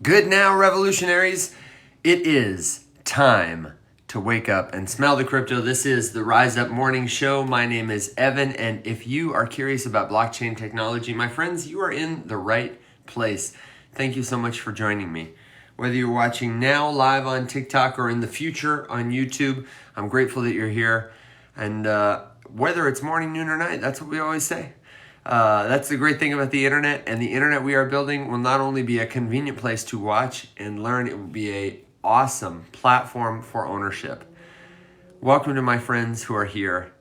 Good now, revolutionaries. It is time to wake up and smell the crypto. This is the Rise Up Morning Show. My name is Evan, and if you are curious about blockchain technology, my friends, you are in the right place. Thank you so much for joining me. Whether you're watching now live on TikTok or in the future on YouTube, I'm grateful that you're here. And whether it's morning, noon, or night, that's what we always say. That's the great thing about the internet, and the internet we are building will not only be a convenient place to watch and learn, it will be an awesome platform for ownership. Welcome to my friends who are here,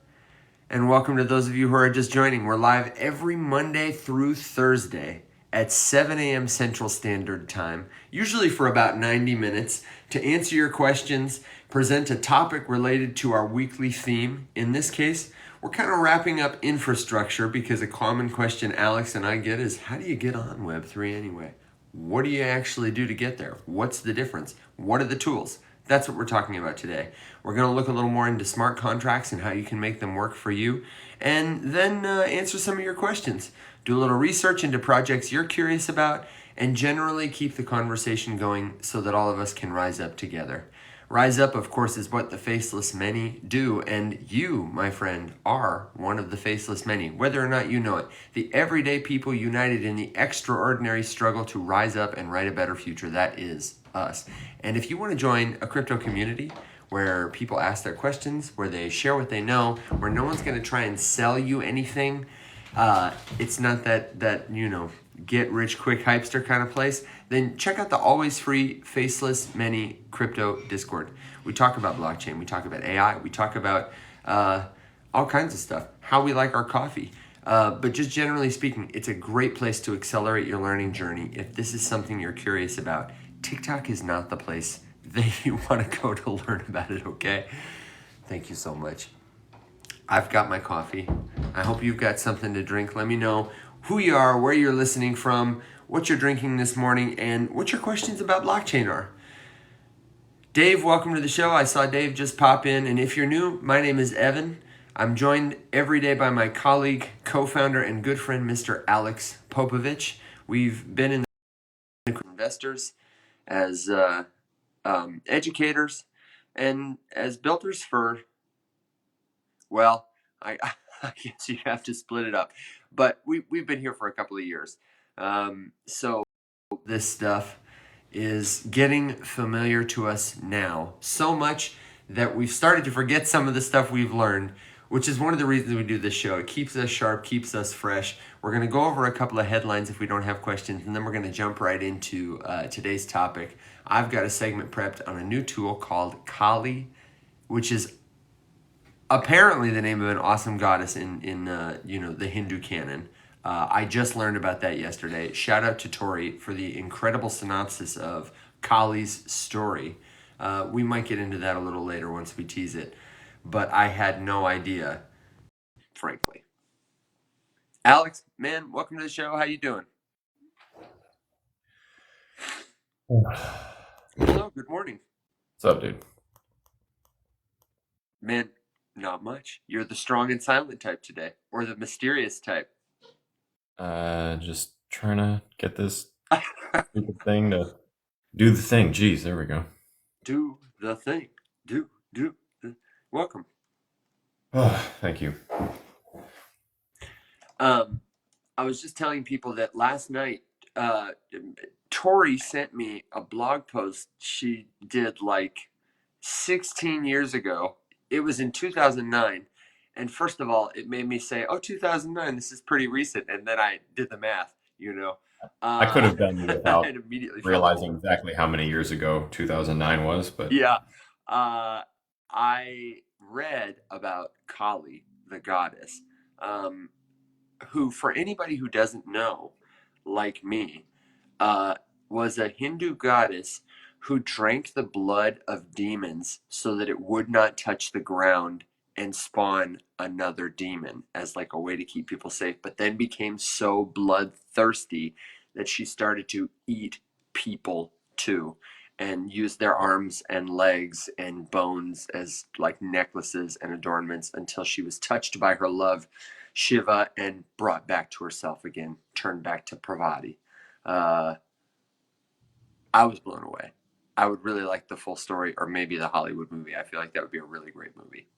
and welcome to those of you who are just joining. We're live every Monday through Thursday at 7 a.m. Central Standard Time, usually for about 90 minutes, to answer your questions, present a topic related to our weekly theme. In this case, we're kind of wrapping up infrastructure because a common question Alex and I get is, how do you get on Web3 anyway? What do you actually do to get there? What's the difference? What are the tools? That's what we're talking about today. We're going to look a little more into smart contracts and how you can make them work for you, and then answer some of your questions. Do a little research into projects you're curious about, and generally keep the conversation going so that all of us can rise up together. Rise Up, of course, is what the Faceless Many do, and you, my friend, are one of the Faceless Many, whether or not you know it. The everyday people united in the extraordinary struggle to rise up and write a better future. That is us. And if you want to join a crypto community where people ask their questions, where they share what they know, where no one's going to try and sell you anything, it's not that get rich quick hypester kind of place, then check out the always free Faceless Many crypto Discord. We talk about blockchain, we talk about AI, we talk about all kinds of stuff, how we like our coffee. But just generally speaking, it's a great place to accelerate your learning journey if this is something you're curious about. TikTok is not the place that you want to go to learn about it, okay? Thank you so much. I've got my coffee. I hope you've got something to drink. Let me know who you are, where you're listening from, what you're drinking this morning, and what your questions about blockchain are. Dave, welcome to the show. I saw Dave just pop in, and if you're new, my name is Evan. I'm joined every day by my colleague, co-founder, and good friend, Mr. Alex Popovich. We've been in the investors as educators and as builders for, well, I guess you have to split it up. But we've been here for a couple of years. So this stuff is getting familiar to us now. So much that we've started to forget some of the stuff we've learned, which is one of the reasons we do this show. It keeps us sharp, keeps us fresh. We're going to go over a couple of headlines if we don't have questions, and then we're going to jump right into today's topic. I've got a segment prepped on a new tool called Kali, which is apparently the name of an awesome goddess in the Hindu canon. I just learned about that yesterday. Shout out to Tori for the incredible synopsis of Kali's story. We might get into that a little later once we tease it, but I had no idea, frankly. Alex, man, welcome to the show. How you doing? Hello, good morning. What's up, dude? Man, not much. You're the strong and silent type today, or the mysterious type. Just trying to get this stupid thing to do the thing. Jeez, there we go. Do the thing. Do. Welcome. Oh, thank you. I was just telling people that last night, Tori sent me a blog post she did like 16 years ago. It was in 2009. And first of all, it made me say, oh, 2009, this is pretty recent. And then I did the math, I could have done without and immediately felt realizing old. exactly how many years ago 2009 was, but Yeah. I read about Kali, the goddess, who, for anybody who doesn't know, like me, was a Hindu goddess who drank the blood of demons so that it would not touch the ground and spawn another demon as like a way to keep people safe, but then became so bloodthirsty that she started to eat people too and use their arms and legs and bones as like necklaces and adornments until she was touched by her love Shiva and brought back to herself again, turned back to Pravati. I was blown away. I would really like the full story, or maybe the Hollywood movie. I feel like that would be a really great movie.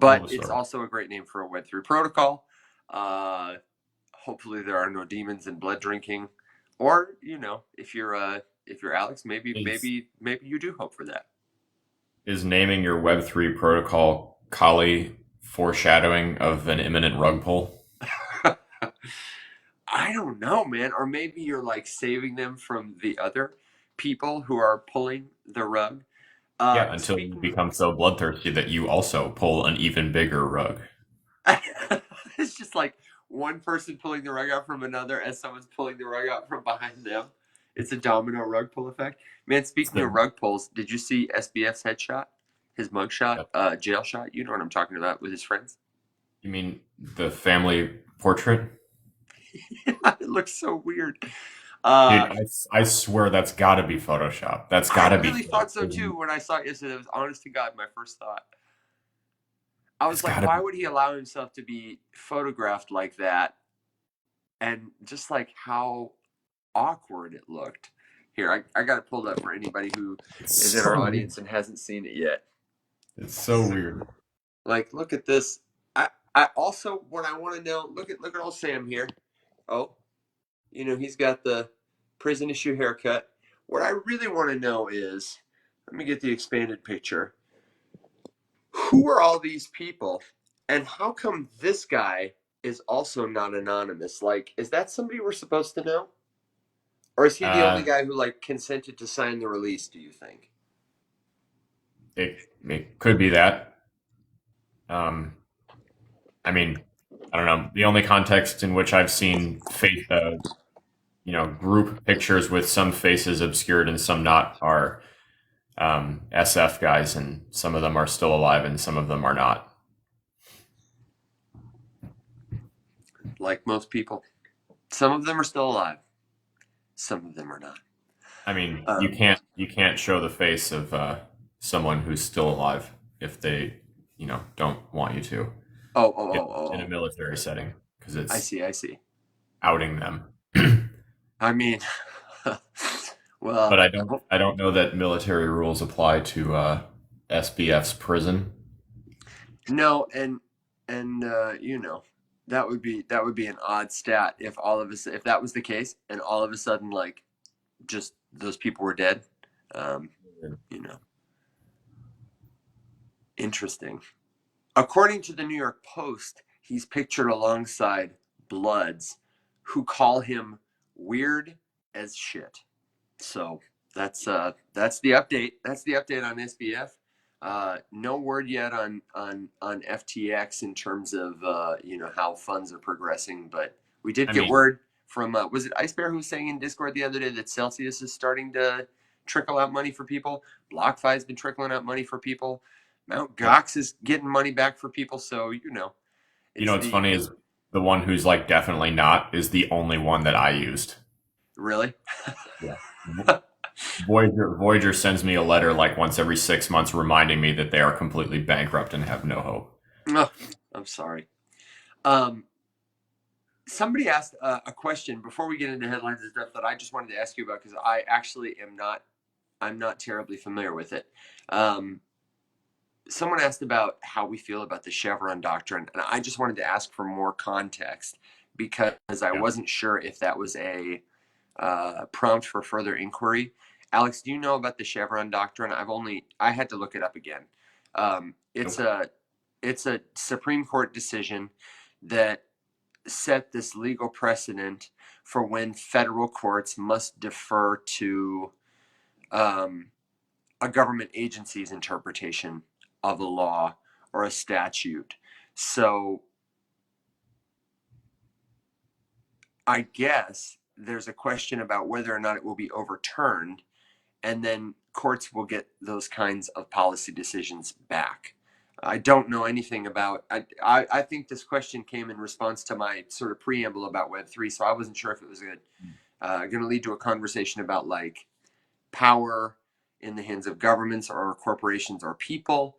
Tell But the it's story. also a great name for a Web3 protocol. Uh, Hopefully there are no demons and blood drinking, or if you're Alex, Is maybe you do hope for that. is naming your Web3 protocol Kali foreshadowing of an imminent rug pull? I don't know, man. Or maybe you're like saving them from the other people who are pulling the rug. Yeah, until you Speaking become so bloodthirsty that you also pull an even bigger rug. it's just like one person pulling the rug out from another as someone's pulling the rug out from behind them. It's a domino rug pull effect. Man, It's speaking of the rug pulls, did you see SBF's headshot? His mugshot, Yep. jail shot? You know what I'm talking about with his friends? You mean the family portrait? It looks so weird. Dude, Uh, I swear that's got to be Photoshop. That's got I to be really fake. thought so too when I saw it yesterday. It was honest to God my first thought. I It's was like, got to why be. would he allow himself to be photographed like that? And just like how awkward it looked. Here, I got it pulled up for anybody who It's is in our so weird. audience and hasn't seen it yet. It's so weird. Like, look at this. I also what I want to know. Look at old Sam here. Oh, he's got the prison issue haircut. What I really want to know is, let me get the expanded picture. Who are all these people, and how come this guy is also not anonymous? Like, is that somebody we're supposed to know? Or is he the only Uh, guy who like consented to sign the release, do you think? it could be that. Um, I mean, I don't know. The only context in which I've seen group pictures with some faces obscured and some not are SF guys, and some of them are still alive and some of them are not. Like most people. Some of them are still alive. Some of them are not. I mean, you Um, can't show the face of someone who's still alive if they, don't want you to oh, oh, in, oh, oh, in a oh. military setting because I it's see, I see. outing them. I mean, well, But I don't know that military rules apply to SBF's prison. no, and that would be an odd stat if that was the case and all of a sudden like just those people were dead. Um, you know, Interesting. According to the New York Post, he's pictured alongside Bloods, who call him weird as shit. So that's the update. That's the update on SBF. No word yet on FTX in terms of how funds are progressing, but we did I get mean, word from was it Ice Bear who was saying in Discord the other day that Celsius is starting to trickle out money for people. BlockFi has been trickling out money for people. Mount yep. Gox is getting money back for people. So it's What's the funny is the one who's like definitely not is the only one that I used. really. Yeah. Voyager sends me a letter like once every 6 months reminding me that they are completely bankrupt and have no hope. Oh, I'm sorry. Um, Somebody asked a question before we get into headlines and stuff that I just wanted to ask you about because I actually am not. I'm not terribly familiar with it. Um, Someone asked about how we feel about the Chevron doctrine, and I just wanted to ask for more context because I Yeah. wasn't sure if that was a prompt for further inquiry. Alex, do you know about the Chevron doctrine? I had to look it up again. Um, it's Nope. a it's a Supreme Court decision that set this legal precedent for when federal courts must defer to um, a government agency's interpretation of a law or a statute. So I guess there's a question about whether or not it will be overturned, and then courts will get those kinds of policy decisions back. I don't know anything about. I think this question came in response to my sort of preamble about Web3, so I wasn't sure if it was going to lead to a conversation about like power in the hands of governments or corporations or people.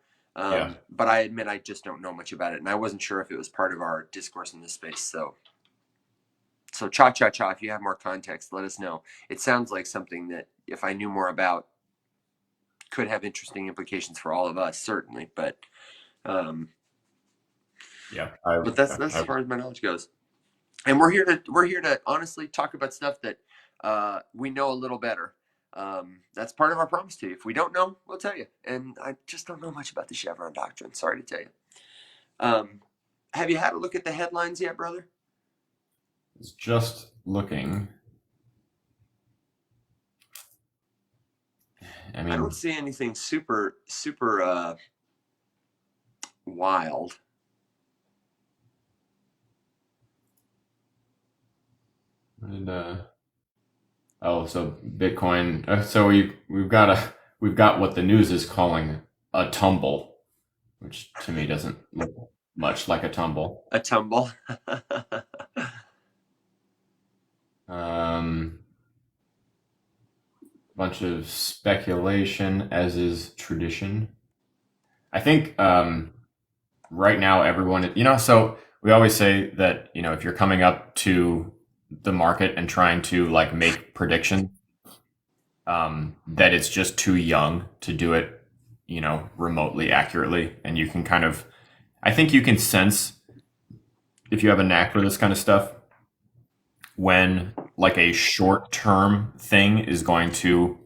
Yeah. But I admit I just don't know much about it, and I wasn't sure if it was part of our discourse in this space. So So cha, if you have more context, let us know. It sounds like something that if I knew more about could have interesting implications for all of us, certainly. Um, Yeah, but that's as far as my knowledge goes. And we're here to honestly talk about stuff that we know a little better. That's part of our promise to you. If we don't know, we'll tell you. And I just don't know much about the Chevron doctrine. Sorry to tell you. Um, have you had a look at the headlines yet, brother? it's just looking. I I mean, don't see anything super wild. and, oh, so Bitcoin. So we've got what the news is calling a tumble, which to me doesn't look much like a tumble. A tumble. Um, Bunch of speculation, as is tradition. I think right now everyone, so we always say that if you're coming up to the market and trying to like make predictions, that it's just too young to do it, remotely accurately, and you can kind of, I think you can sense if you have a knack for this kind of stuff when like a short term thing is going to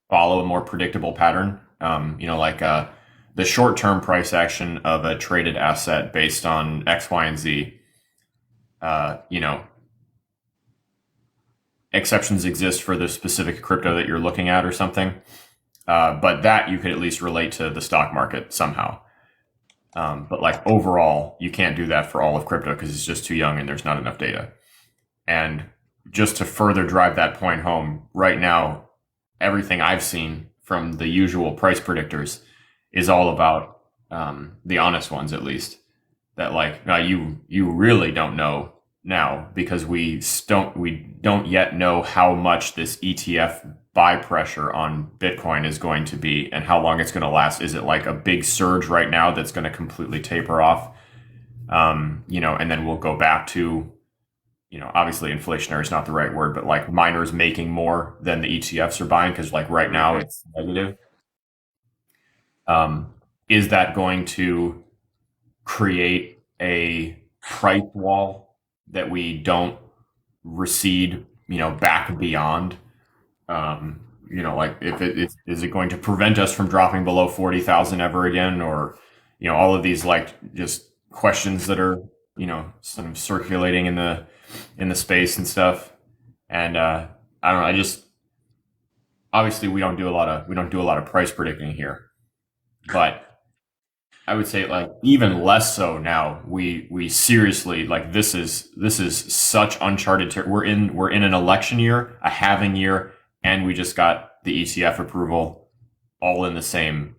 follow a more predictable pattern. Like the short term price action of a traded asset based on X, Y, and Z. Uh, you know, Exceptions exist for the specific crypto that you're looking at or something. But that you could at least relate to the stock market somehow. But like overall, you can't do that for all of crypto because it's just too young and there's not enough data. And just to further drive that point home, right now, everything I've seen from the usual price predictors is all about the honest ones, at least. That like, now you really don't know now because we don't yet know how much this ETF buy pressure on Bitcoin is going to be and how long it's going to last. Is it like a big surge right now that's going to completely taper off? And then we'll go back to obviously inflationary is not the right word, but like miners making more than the ETFs are buying because like right now it's negative. Is that going to create a price wall that we don't recede, back beyond? Like if is it going to prevent us from dropping below 40,000 ever again, or all of these like just questions that are sort of circulating in the space and stuff. And I don't know. I just obviously we don't do a lot of price predicting here, but I would say like even less so now. We seriously like this is such uncharted we're in an election year, a halving year, and we just got the ETF approval all in the same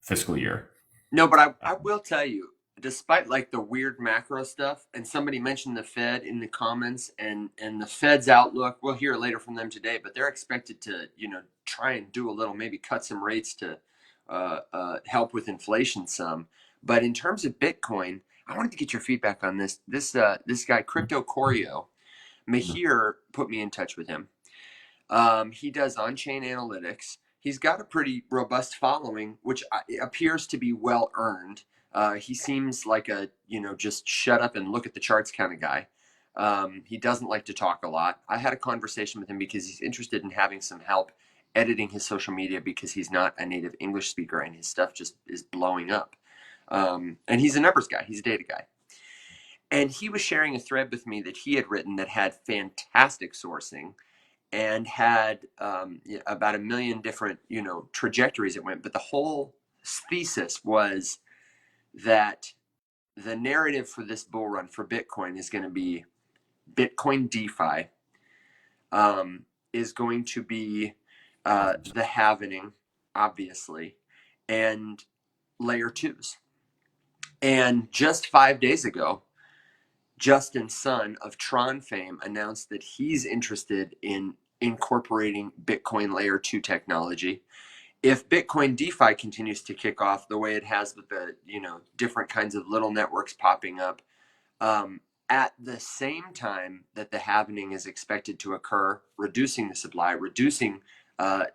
fiscal year. No, but I will tell you, despite like the weird macro stuff, and somebody mentioned the Fed in the comments and the Fed's outlook, we'll hear later from them today, but they're expected to, try and do a little, maybe cut some rates to help with inflation some. But in terms of Bitcoin, I wanted to get your feedback on this. This guy, Crypto Corio, Mihir put me in touch with him. He does on-chain analytics. He's got a pretty robust following, which appears to be well earned. He seems like a just shut up and look at the charts kind of guy. He doesn't like to talk a lot. I had a conversation with him because he's interested in having some help editing his social media because he's not a native English speaker and his stuff just is blowing up. And he's a numbers guy. He's a data guy. And he was sharing a thread with me that he had written that had fantastic sourcing and had about a million different trajectories it went, but the whole thesis was that the narrative for this bull run for Bitcoin is going to be Bitcoin DeFi, is going to be the halvening, obviously, and layer twos. And just 5 days ago, Justin Sun of Tron fame announced that he's interested in incorporating Bitcoin layer 2 technology. If Bitcoin DeFi continues to kick off the way it has with the different kinds of little networks popping up, at the same time that the halvening is expected to occur, reducing the supply, reducing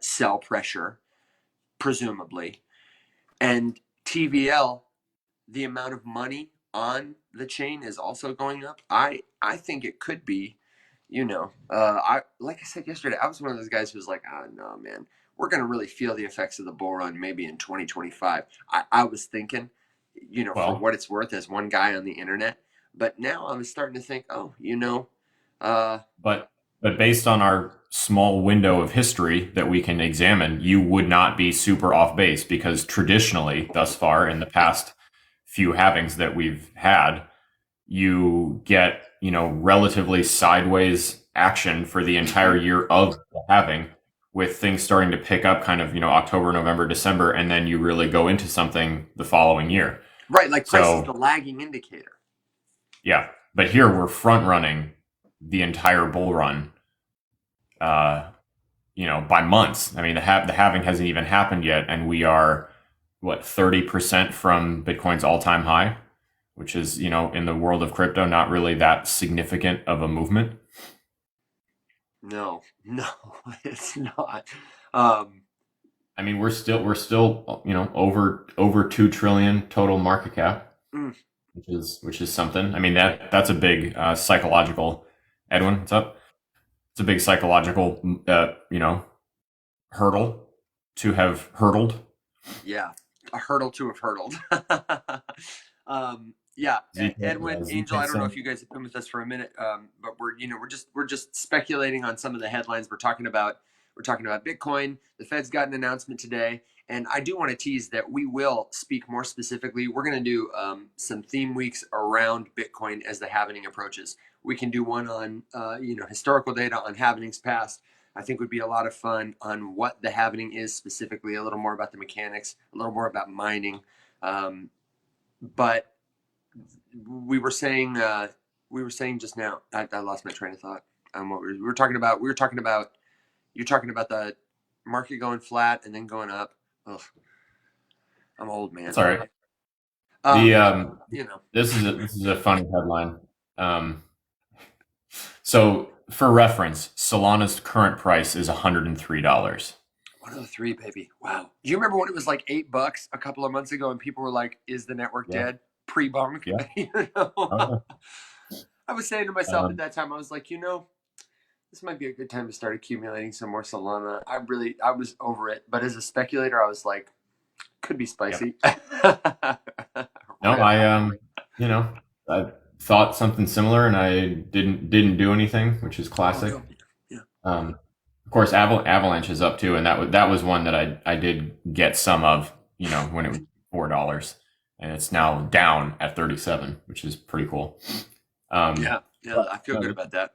sell pressure, presumably. And TVL, the amount of money on the chain is also going up. I think it could be, I like I said yesterday, I was one of those guys who was like, oh no, man, we're gonna really feel the effects of the bull run maybe in 2025. I was thinking, for Well, what it's worth, as one guy on the internet, but now I was starting to think, oh, uh, but based on our small window of history that we can examine, you would not be super off base because traditionally, thus far in the past few halvings that we've had, you get, relatively sideways action for the entire year of the halving, with things starting to pick up kind of, October, November, December, and then you really go into something the following year. right, like price is So, the lagging indicator. yeah. But here we're front running the entire bull run, uh, by months. I mean, the halving hasn't even happened yet, and we are, what, 30% from Bitcoin's all time high, which is, in the world of crypto, not really that significant of a movement. No, no, it's not. Um, I mean, we're still, over 2 trillion total market cap, mm, which is something. I mean, that's a big psychological. Edwin, what's up? It's a big psychological, hurdle to have hurdled. yeah, a hurdle to have hurdled. Yeah, Edwin, Angel. I don't know Saying, if you guys have been with us for a minute, but we're just speculating on some of the headlines. We're talking about Bitcoin. The Fed's got an announcement today, and I do want to tease that we will speak more specifically. We're going to do some theme weeks around Bitcoin as the halvening approaches. We can do one on historical data on halvenings past. I think would be a lot of fun on what the halvening is specifically, a little more about the mechanics, a little more about mining. But we were saying just now. I lost my train of thought on what we were talking about. You're talking about the market going flat and then going up. Ugh, I'm old, man. it's all right. The Um, you know, this is a funny headline. Um, so for reference, Solana's current price is $103. 103, baby. Wow. Do you remember when it was like $8 a couple of months ago, and people were like, "Is the network Yeah, dead?" Pre-bunk. yeah. you know? Oh, I was saying to yeah. myself at that time, I was like, this might be a good time to start accumulating some more Solana. I was over it, but as a speculator, I was like, could be Yep. spicy. No, Right. I thought something similar, and I didn't do anything, which is Oh classic. no. Yeah. Of course, Avalanche is up too, and that was one that I did get some of, when it was $4, and it's now down at 37, which is pretty cool. Um, Yeah. Yeah. I feel good about that.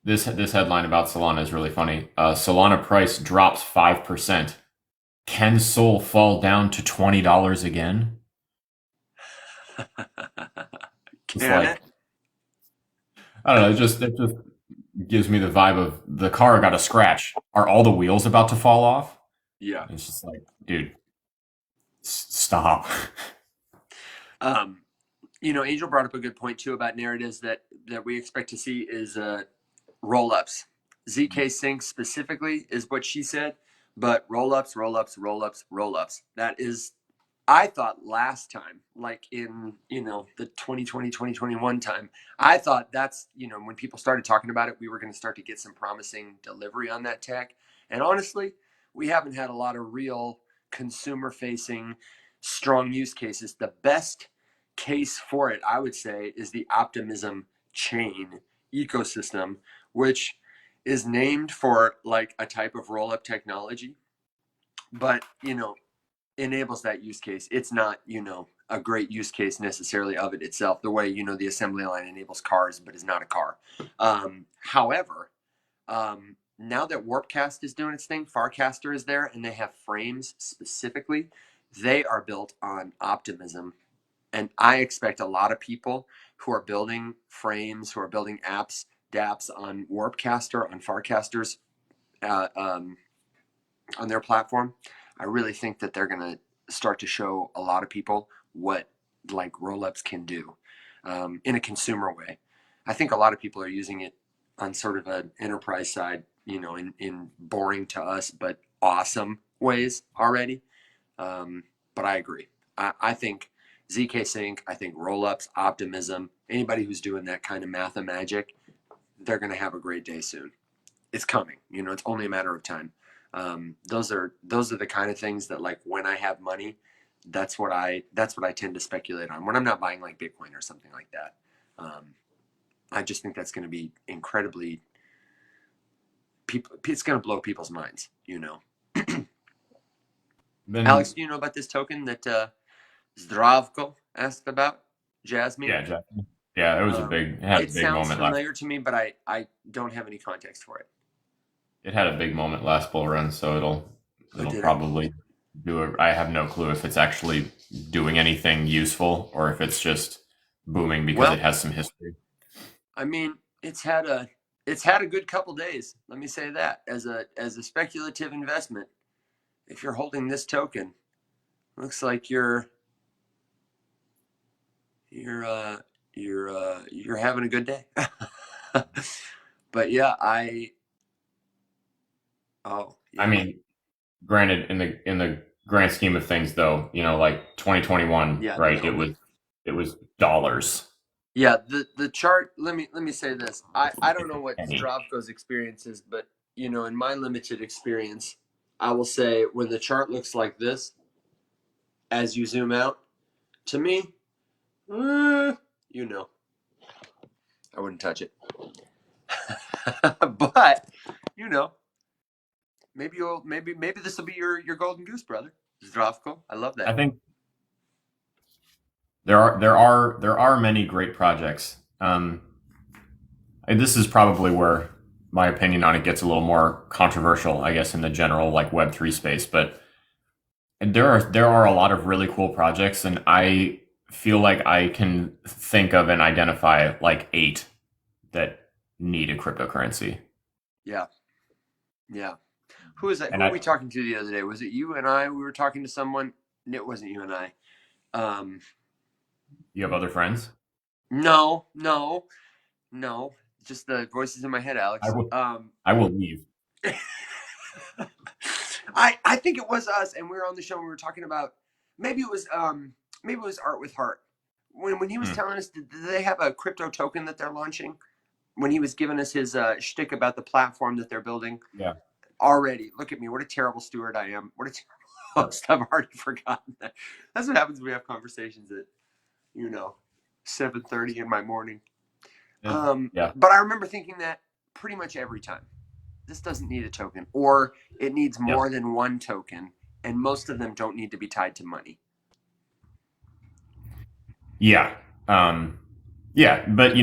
this headline about Solana is really funny. Solana price drops 5%. Can Sol fall down to $20 again? It's Can it? like, I don't know. It just gives me the vibe of the car got a scratch. Are all the wheels about to fall off? Yeah. It's just like, dude, stop. Um, Angel brought up a good point too about narratives that we expect to see is roll ups. ZK Sync specifically is what she said, but roll ups, roll ups, roll ups, roll ups. That is, I thought last time, like in, the 2020, 2021 time, I thought that's, when people started talking about it, we were going to start to get some promising delivery on that tech. And honestly, we haven't had a lot of real consumer facing strong use cases. The best case for it, I would say, is the Optimism chain ecosystem, which is named for like a type of roll up technology, but enables that use case. It's not, a great use case necessarily of it itself, the way, the assembly line enables cars, but is not a car. However, now that Warpcast is doing its thing, Farcaster is there, and they have frames specifically. They are built on Optimism. And I expect a lot of people who are building frames, who are building apps, dApps on Warpcaster, on Farcasters, uh, um, on their platform. I really think that they're going to start to show a lot of people what like rollups can do in a consumer way. I think a lot of people are using it on sort of an enterprise side, in boring to us but awesome ways already. But I agree. I think ZK Sync, I think rollups, optimism, anybody who's doing that kind of math and magic, they're going to have a great day soon. It's coming. It's only a matter of time. Those are the kind of things that, like, when I have money, that's what I tend to speculate on when I'm not buying like Bitcoin or something like that. I just think that's going to be incredibly people. It's going to blow people's minds. Then, Alex, do you know about this token that Zdravko asked about? Jasmine. yeah, Jasmine. Yeah, it was it had a It big sounds moment last. familiar to me, but I don't have any context for it. It had a big moment last bull run, so it'll Did it? probably do it. I have no clue if it's actually doing anything useful or if it's just booming because Well, it has some history. I mean, it's had a good couple days. Let me say that as a speculative investment, if you're holding this token, looks like you're having a good day. But yeah, oh I yeah, mean, granted, in the grand scheme of things, though, like 2021, yeah, right? no, It was dollars. yeah. The chart. Let me say this. I don't know what Penny. Zdravko's experience is, but in my limited experience, I will say when the chart looks like this, as you zoom out, to me, you know, I wouldn't touch it. But you know, maybe this will be your golden goose, brother. Zdravko. I love I that. think there are many great projects. And this is probably where my opinion on it gets a little more controversial, I guess, in the general like Web3 space. But there are a lot of really cool projects, and I feel like I can think of and identify like 8 that need a cryptocurrency. Yeah, yeah. Who is that? Who And were we talking to the other day? Was it you and I? We were talking to someone. It wasn't you and I. Um, you have other friends? no, no, no. Just the voices in my head, I Alex. will. I will leave. I think it was us, and we were on the show. And we were talking about maybe it was Art with Heart. When he was Hmm. telling us, did they have a crypto token that they're launching? When he was giving us his shtick about the platform that they're building. Yeah. Already, look at me. What a terrible steward I am. What a terrible host. I've already forgotten that. That's what happens when we have conversations at 7:30 in my morning. Yeah. But I remember thinking that pretty much every time. This doesn't need a token, or it needs Yep. more than one token, and most of them don't need to be tied to money. Yeah. Yeah, but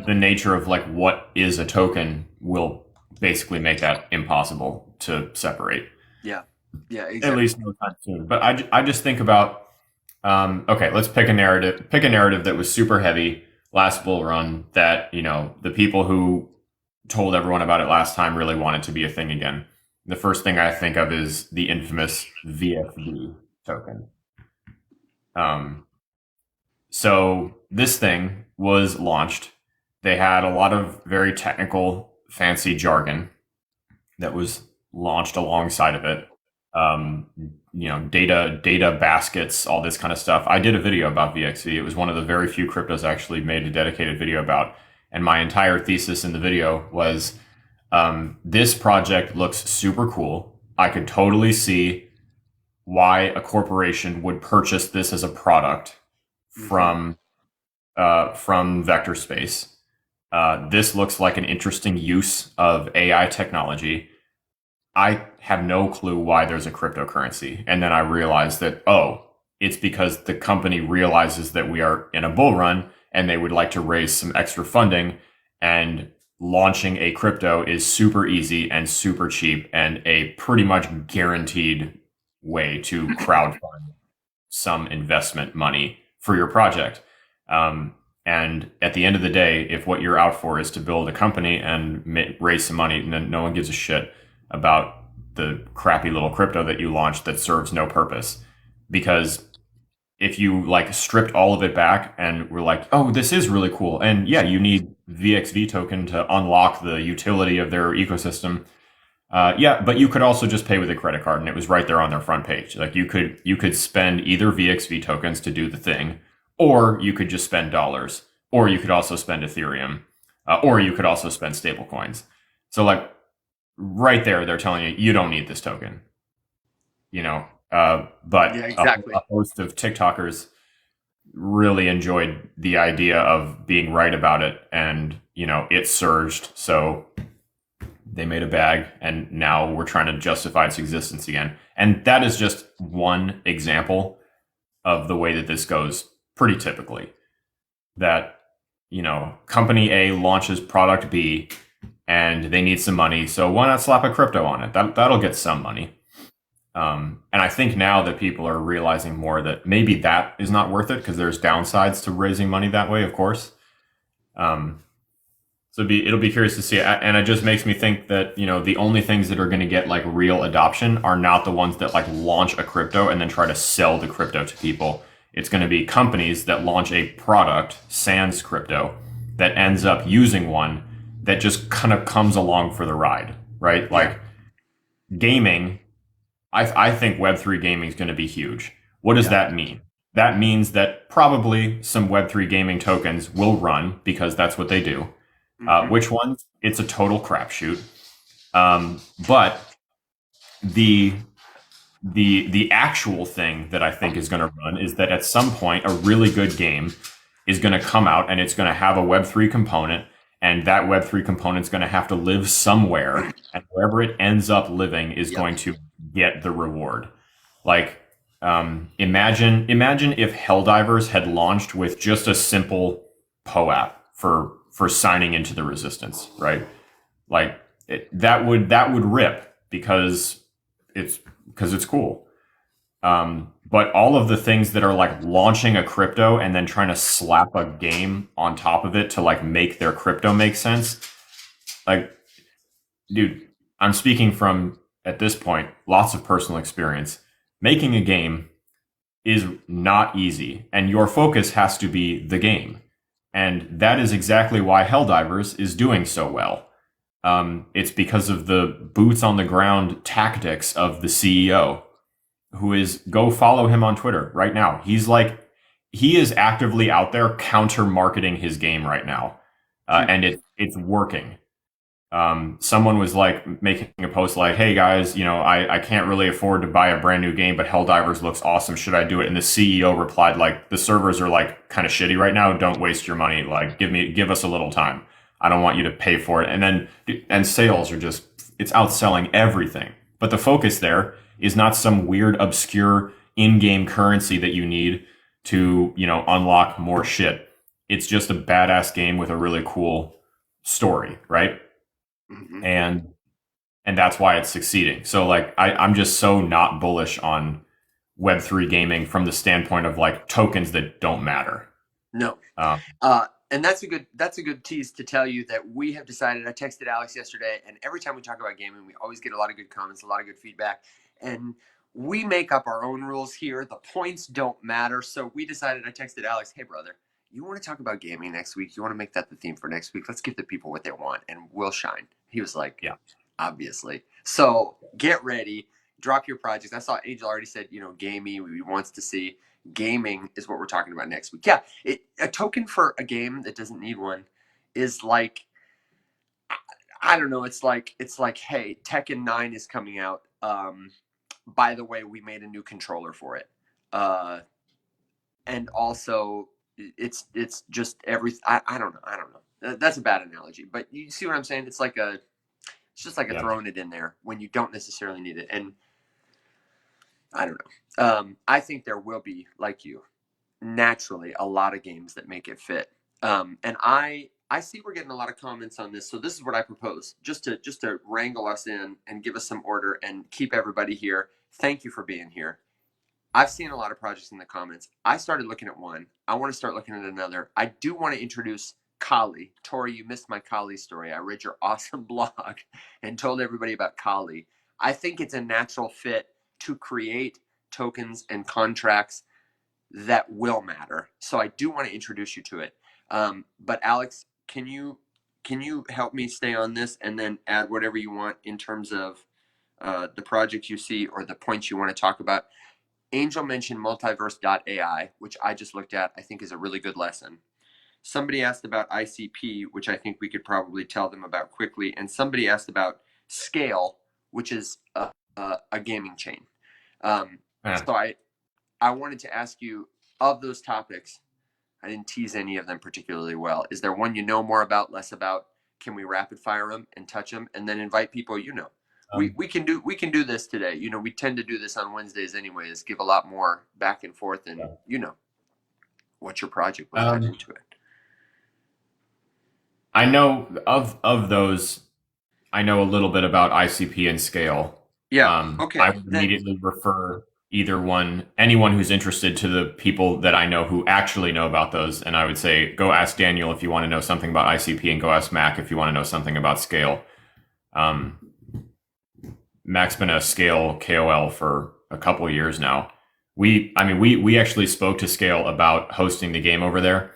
the nature of like what is a token will basically make that impossible to separate. Yeah, yeah, At exactly. least no time soon. But I just think about okay, let's pick a narrative. Pick a narrative that was super heavy last bull run that the people who told everyone about it last time really want it to be a thing again. The first thing I think of is the infamous VFD token. Um, so this thing was launched. They had a lot of very technical, fancy jargon that was launched alongside of it. Um, data baskets, all this kind of stuff. I did a video about VXV. It was one of the very few cryptos I actually made a dedicated video about. And my entire thesis in the video was this project looks super cool. I could totally see why a corporation would purchase this as a product from Vector Space. This looks like an interesting use of AI technology. I have no clue why there's a cryptocurrency. And then I realized that, it's because the company realizes that we are in a bull run and they would like to raise some extra funding. And launching a crypto is super easy and super cheap and a pretty much guaranteed way to crowdfund some investment money for your project. And at the end of the day, if what you're out for is to build a company and raise some money, then no one gives a shit about the crappy little crypto that you launched that serves no purpose. Because if you like stripped all of it back and were like, oh, this is really cool. And yeah, you need VXV token to unlock the utility of their ecosystem. Yeah, but you could also just pay with a credit card, and it was right there on their front page. Like you could spend either VXV tokens to do the thing, or you could just spend dollars, or you could also spend Ethereum, or you could also spend stablecoins. So like right there, they're telling you you don't need this token. You know, Yeah, but a exactly. host of TikTokers really enjoyed the idea of being right about it, and it surged. So they made a bag, and now we're trying to justify its existence again. And that is just one example of the way that this goes pretty typically. That, company A launches product B and they need some money. So why not slap a crypto on it? That'll get some money. And I think now that people are realizing more that maybe that is not worth it because there's downsides to raising money that way, of course. Um, So it'll be curious to see, and it just makes me think that the only things that are going to get like real adoption are not the ones that like launch a crypto and then try to sell the crypto to people. It's going to be companies that launch a product, sans crypto, that ends up using one that just kind of comes along for the ride, right? Yeah. Like gaming, I think Web3 gaming is going to be huge. What does Yeah. that mean? That means that probably some Web3 gaming tokens will run because that's what they do. Hmm. Which ones? It's a total crapshoot. But the the actual thing that I think is going to run is that at some point a really good game is going to come out and it's going to have a Web3 component, and that Web3 component is going to have to live somewhere, and wherever it ends up living is Yep. going to get the reward. Like, imagine if Helldivers had launched with just a simple POAP for signing into the resistance, right? Like that would rip because it's cool. But all of the things that are like launching a crypto and then trying to slap a game on top of it to like make their crypto make sense, like, dude, I'm speaking from at this point lots of personal experience. Making a game is not easy, and your focus has to be the game. And that is exactly why Helldivers is doing so well. It's because of the boots on the ground tactics of the CEO, who is go follow him on Twitter right now. He is actively out there counter marketing his game right now, Hmm. and it's working. Someone was like making a post like, "Hey guys, I can't really afford to buy a brand new game, but Helldivers looks awesome. Should I do it?" And the CEO replied like, "The servers are like kind of shitty right now. Don't waste your money. Like, give us a little time. I don't want you to pay for it." And sales are just it's outselling everything. But the focus there is not some weird obscure in-game currency that you need to unlock more shit. It's just a badass game with a really cool story, right? Hmm. and and that's why it's succeeding. So like I'm just so not bullish on Web3 gaming from the standpoint of like tokens that don't matter. No. Um, And that's a good tease to tell you that we have decided. I texted Alex yesterday, and every time we talk about gaming, we always get a lot of good comments, a lot of good feedback, and we make up our own rules here. The points don't matter, so we decided. I texted Alex, "Hey brother, you want to talk about gaming next week? You want to make that the theme for next week? Let's give the people what they want, and we'll shine." He was like, yeah, "Obviously." So get ready, drop your projects. I saw Angel already said, gaming. We wants to see gaming is what we're talking about next week. Yeah, a token for a game that doesn't need one is like I don't know. It's like hey, Tekken 9 is coming out. By the way, we made a new controller for it, and also it's just every I don't know. That's a bad analogy, but you see what I'm saying? It's just like a yeah, throwing it in there when you don't necessarily need it, and I don't know. I think there will be like you naturally a lot of games that make it fit. And I see we're getting a lot of comments on this, so this is what I propose, just to wrangle us in and give us some order and keep everybody here. Thank you for being here. I've seen a lot of projects in the comments. I started looking at one. I want to start looking at another. I do want to introduce Kali. Tori, you missed my Kali story. I read your awesome blog and told everybody about Kali. I think it's a natural fit to create tokens and contracts that will matter. So I do want to introduce you to it. But Alex, can you help me stay on this and then add whatever you want in terms of the projects you see or the points you want to talk about? Angel mentioned multiverse.ai, which I just looked at. I think is a really good lesson. Somebody asked about ICP, which I think we could probably tell them about quickly, and somebody asked about Scale, which is a gaming chain. Yeah. So I wanted to ask you, of those topics, I didn't tease any of them particularly well. Is there one you know more about, less about? Can we rapid fire them and touch them, and then invite people? We can do this today. We tend to do this on Wednesdays anyways. Give a lot more back and forth, and what your project would dive into it. I know of those. I know a little bit about ICP and Scale. Yeah. Okay. I would immediately refer anyone who's interested, to the people that I know who actually know about those. And I would say, go ask Daniel if you want to know something about ICP, and go ask Mac if you want to know something about Scale. Mac's been a Scale KOL for a couple of years now. We actually spoke to Scale about hosting the game over there.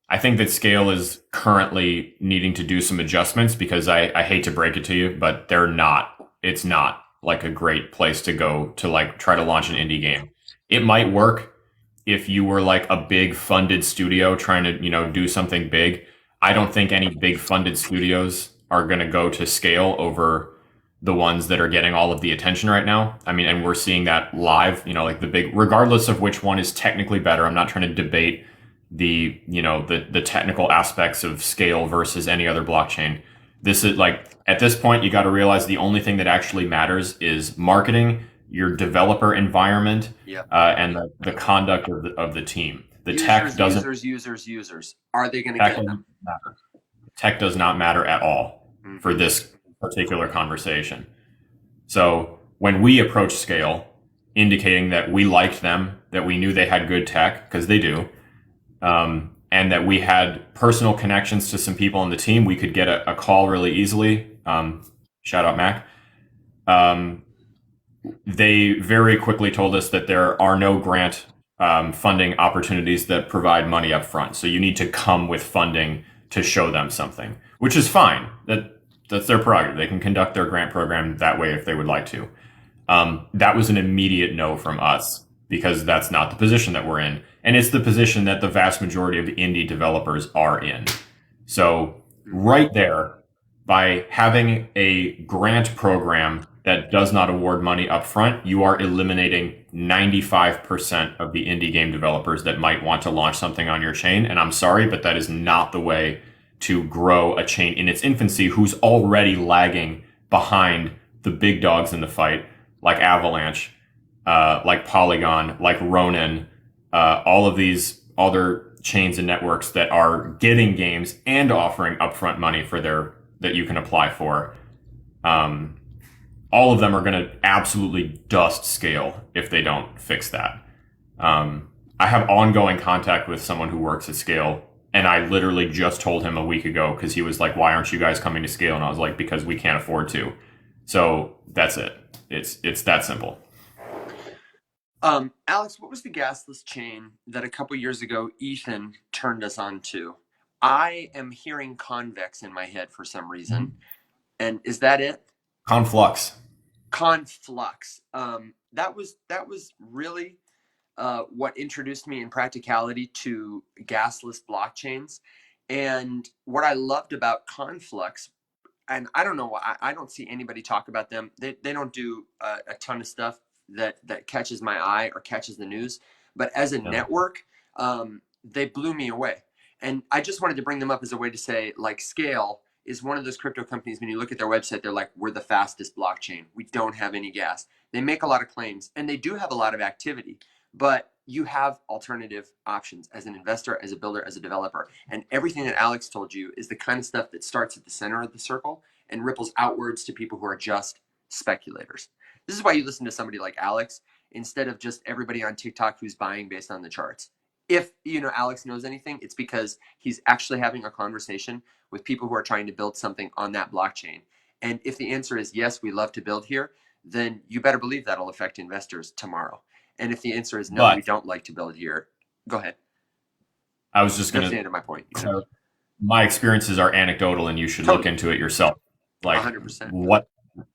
I think that Scale is currently needing to do some adjustments, because I hate to break it to you, but it's not like a great place to go to like try to launch an indie game. It might work if you were like a big funded studio trying to, do something big. I don't think any big funded studios are going to go to Scale over the ones that are getting all of the attention right now. I mean, and we're seeing that live, like the big, regardless of which one is technically better. I'm not trying to debate the technical aspects of Scale versus any other blockchain. This is like, at this point, you got to realize the only thing that actually matters is marketing, your developer environment, and the conduct of the team. The tech doesn't. Users. Are they going to get them? Matter. Tech does not matter at all for this particular conversation. So when we approach Scale, indicating that we liked them, that we knew they had good tech, because they do, and that we had personal connections to some people on the team, we could get a call really easily. Shout out Mac. They very quickly told us that there are no grant funding opportunities that provide money up front. So you need to come with funding to show them something, which is fine. That's their prerogative. They can conduct their grant program that way if they would like to. That was an immediate no from us, because that's not the position that we're in. And it's the position that the vast majority of indie developers are in. So right there, by having a grant program that does not award money up front, you are eliminating 95% of the indie game developers that might want to launch something on your chain. And I'm sorry, but that is not the way to grow a chain in its infancy, who's already lagging behind the big dogs in the fight, like Avalanche, like Polygon, like Ronin, all of these other chains and networks that are getting games and offering upfront money that you can apply for. All of them are going to absolutely dust Scale if they don't fix that. I have ongoing contact with someone who works at Scale, and I literally just told him a week ago, because he was like, "Why aren't you guys coming to Scale?" And I was like, "Because we can't afford to." So that's it. It's that simple. Alex, what was the gasless chain that a couple years ago Ethan turned us on to? I am hearing convex in my head for some reason. And is that it? Conflux. Conflux. That was really what introduced me in practicality to gasless blockchains. And what I loved about Conflux, and I don't know why I don't see anybody talk about them. They don't do a ton of stuff that catches my eye or catches the news. But as a network, they blew me away. And I just wanted to bring them up as a way to say, like, Scale is one of those crypto companies. When you look at their website, they're like, "We're the fastest blockchain. We don't have any gas." They make a lot of claims, and they do have a lot of activity. But you have alternative options as an investor, as a builder, as a developer. And everything that Alex told you is the kind of stuff that starts at the center of the circle and ripples outwards to people who are just speculators. This is why you listen to somebody like Alex instead of just everybody on TikTok who's buying based on the charts. If Alex knows anything, it's because he's actually having a conversation with people who are trying to build something on that blockchain. And if the answer is yes, we love to build here, then you better believe that'll affect investors tomorrow. And if the answer is no, we don't like to build here, go ahead. I was just going to end my point. my experiences are anecdotal, and you should look Totally, into it yourself. Like 100%.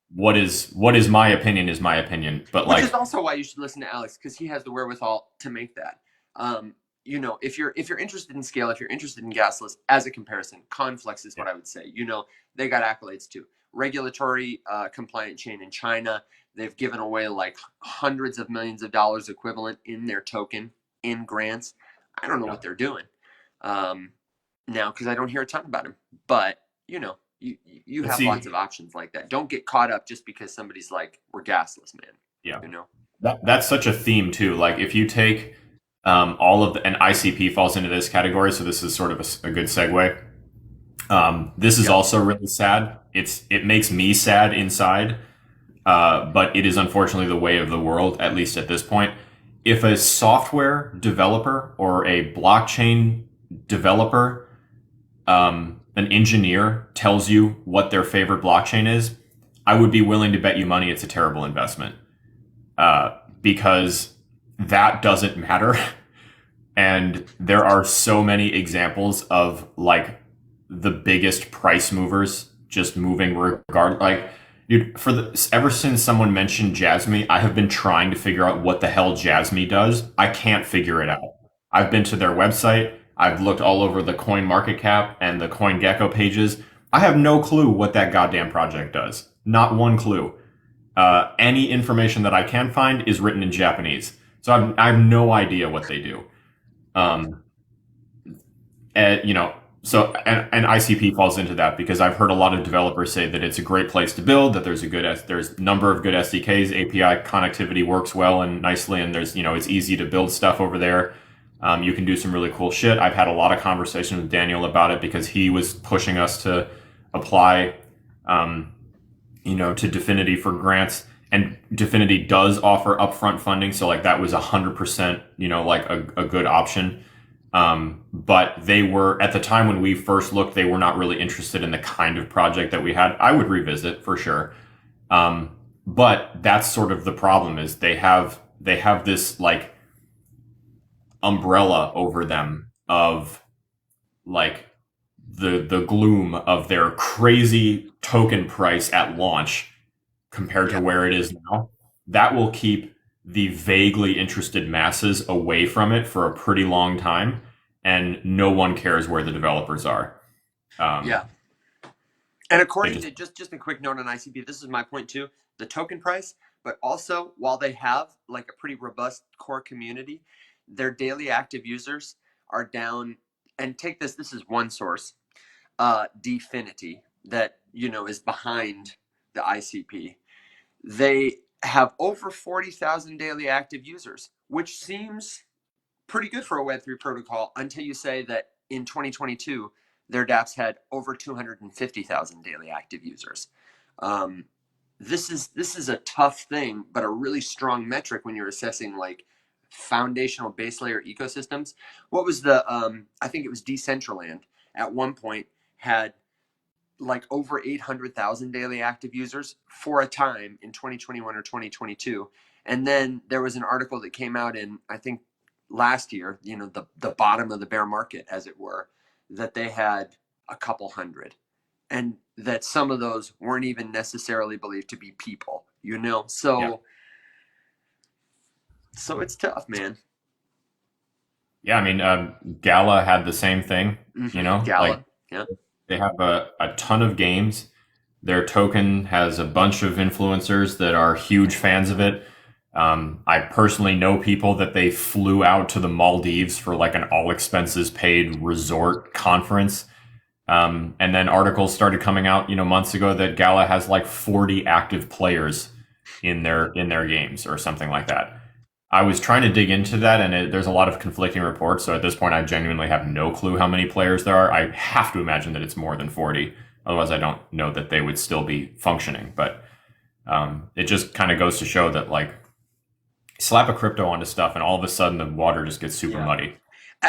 what is my opinion is my opinion, but Which is like also why you should listen to Alex, because he has the wherewithal to make that. If you're interested in scale, if you're interested in gasless, as a comparison, Conflex is yeah, what I would say. They got accolades too. Regulatory compliant chain in China. They've given away like hundreds of millions of dollars equivalent in their token in grants. I don't know yeah. what they're doing um, now because I don't hear a ton about them. But you But have lots see, of options like that. Don't get caught up just because somebody's like, we're gasless, man. yeah, You know? that's such a theme too. Like if you take all of the, and ICP falls into this category, so this is sort of a good segue. This is Yep. also really sad. It makes me sad inside, but it is unfortunately the way of the world, at least at this point. If a software developer or a blockchain developer, an engineer tells you what their favorite blockchain is, I would be willing to bet you money it's a terrible investment, because that doesn't matter. And there are so many examples of like the biggest price movers just moving regard. Like, dude, ever since someone mentioned Jasmy, I have been trying to figure out what the hell Jasmy does. I can't figure it out. I've been to their website. I've looked all over the Coin Market Cap and the CoinGecko pages. I have no clue what that goddamn project does. Not one clue. Any information that I can find is written in Japanese, so I have no idea what they do. Um, and and ICP falls into that because I've heard a lot of developers say that it's a great place to build, that there's a number of good SDKs, API connectivity works well and nicely, and it's easy to build stuff over there. You can do some really cool shit. I've had a lot of conversation with Daniel about it because he was pushing us to apply, to Dfinity for grants, and Dfinity does offer upfront funding, so like that was 100%, like a good option. But they were, at the time when we first looked, they were not really interested in the kind of project that we had. I would revisit for sure. But that's sort of the problem, is they have this like umbrella over them of like the gloom of their crazy token price at launch compared to Yeah. where it is now. That will keep the vaguely interested masses away from it for a pretty long time, and no one cares where the developers are. Um, Yeah. And they according just to just a quick note on ICP, this is my point too. The token price, but also while they have like a pretty robust core community, their daily active users are down. And take this. This is one source, Dfinity, that is behind the ICP. They have over 40,000 daily active users, which seems pretty good for a Web3 protocol until you say that in 2022, their dApps had over 250,000 daily active users. Um, this is a tough thing, but a really strong metric when you're assessing like foundational base layer ecosystems. What was I think it was Decentraland at one point had like over 800,000 daily active users for a time in 2021 or 2022. And then there was an article that came out in, I think, last year, the bottom of the bear market, as it were, that they had a couple hundred. And that some of those weren't even necessarily believed to be people. yeah, So it's tough, man. yeah. I mean, Gala had the same thing. Like Gala. Yeah. they have a ton of games. Their token has a bunch of influencers that are huge fans of it. I personally know people that they flew out to the Maldives for like an all expenses paid resort conference. And then articles started coming out, months ago that Gala has like 40 active players in their games or something like that. I was trying to dig into that, and there's a lot of conflicting reports. So at this point, I genuinely have no clue how many players there are. I have to imagine that it's more than 40. Otherwise, I don't know that they would still be functioning. But it just kind of goes to show that like slap a crypto onto stuff, and all of a sudden the water just gets super Yeah. muddy.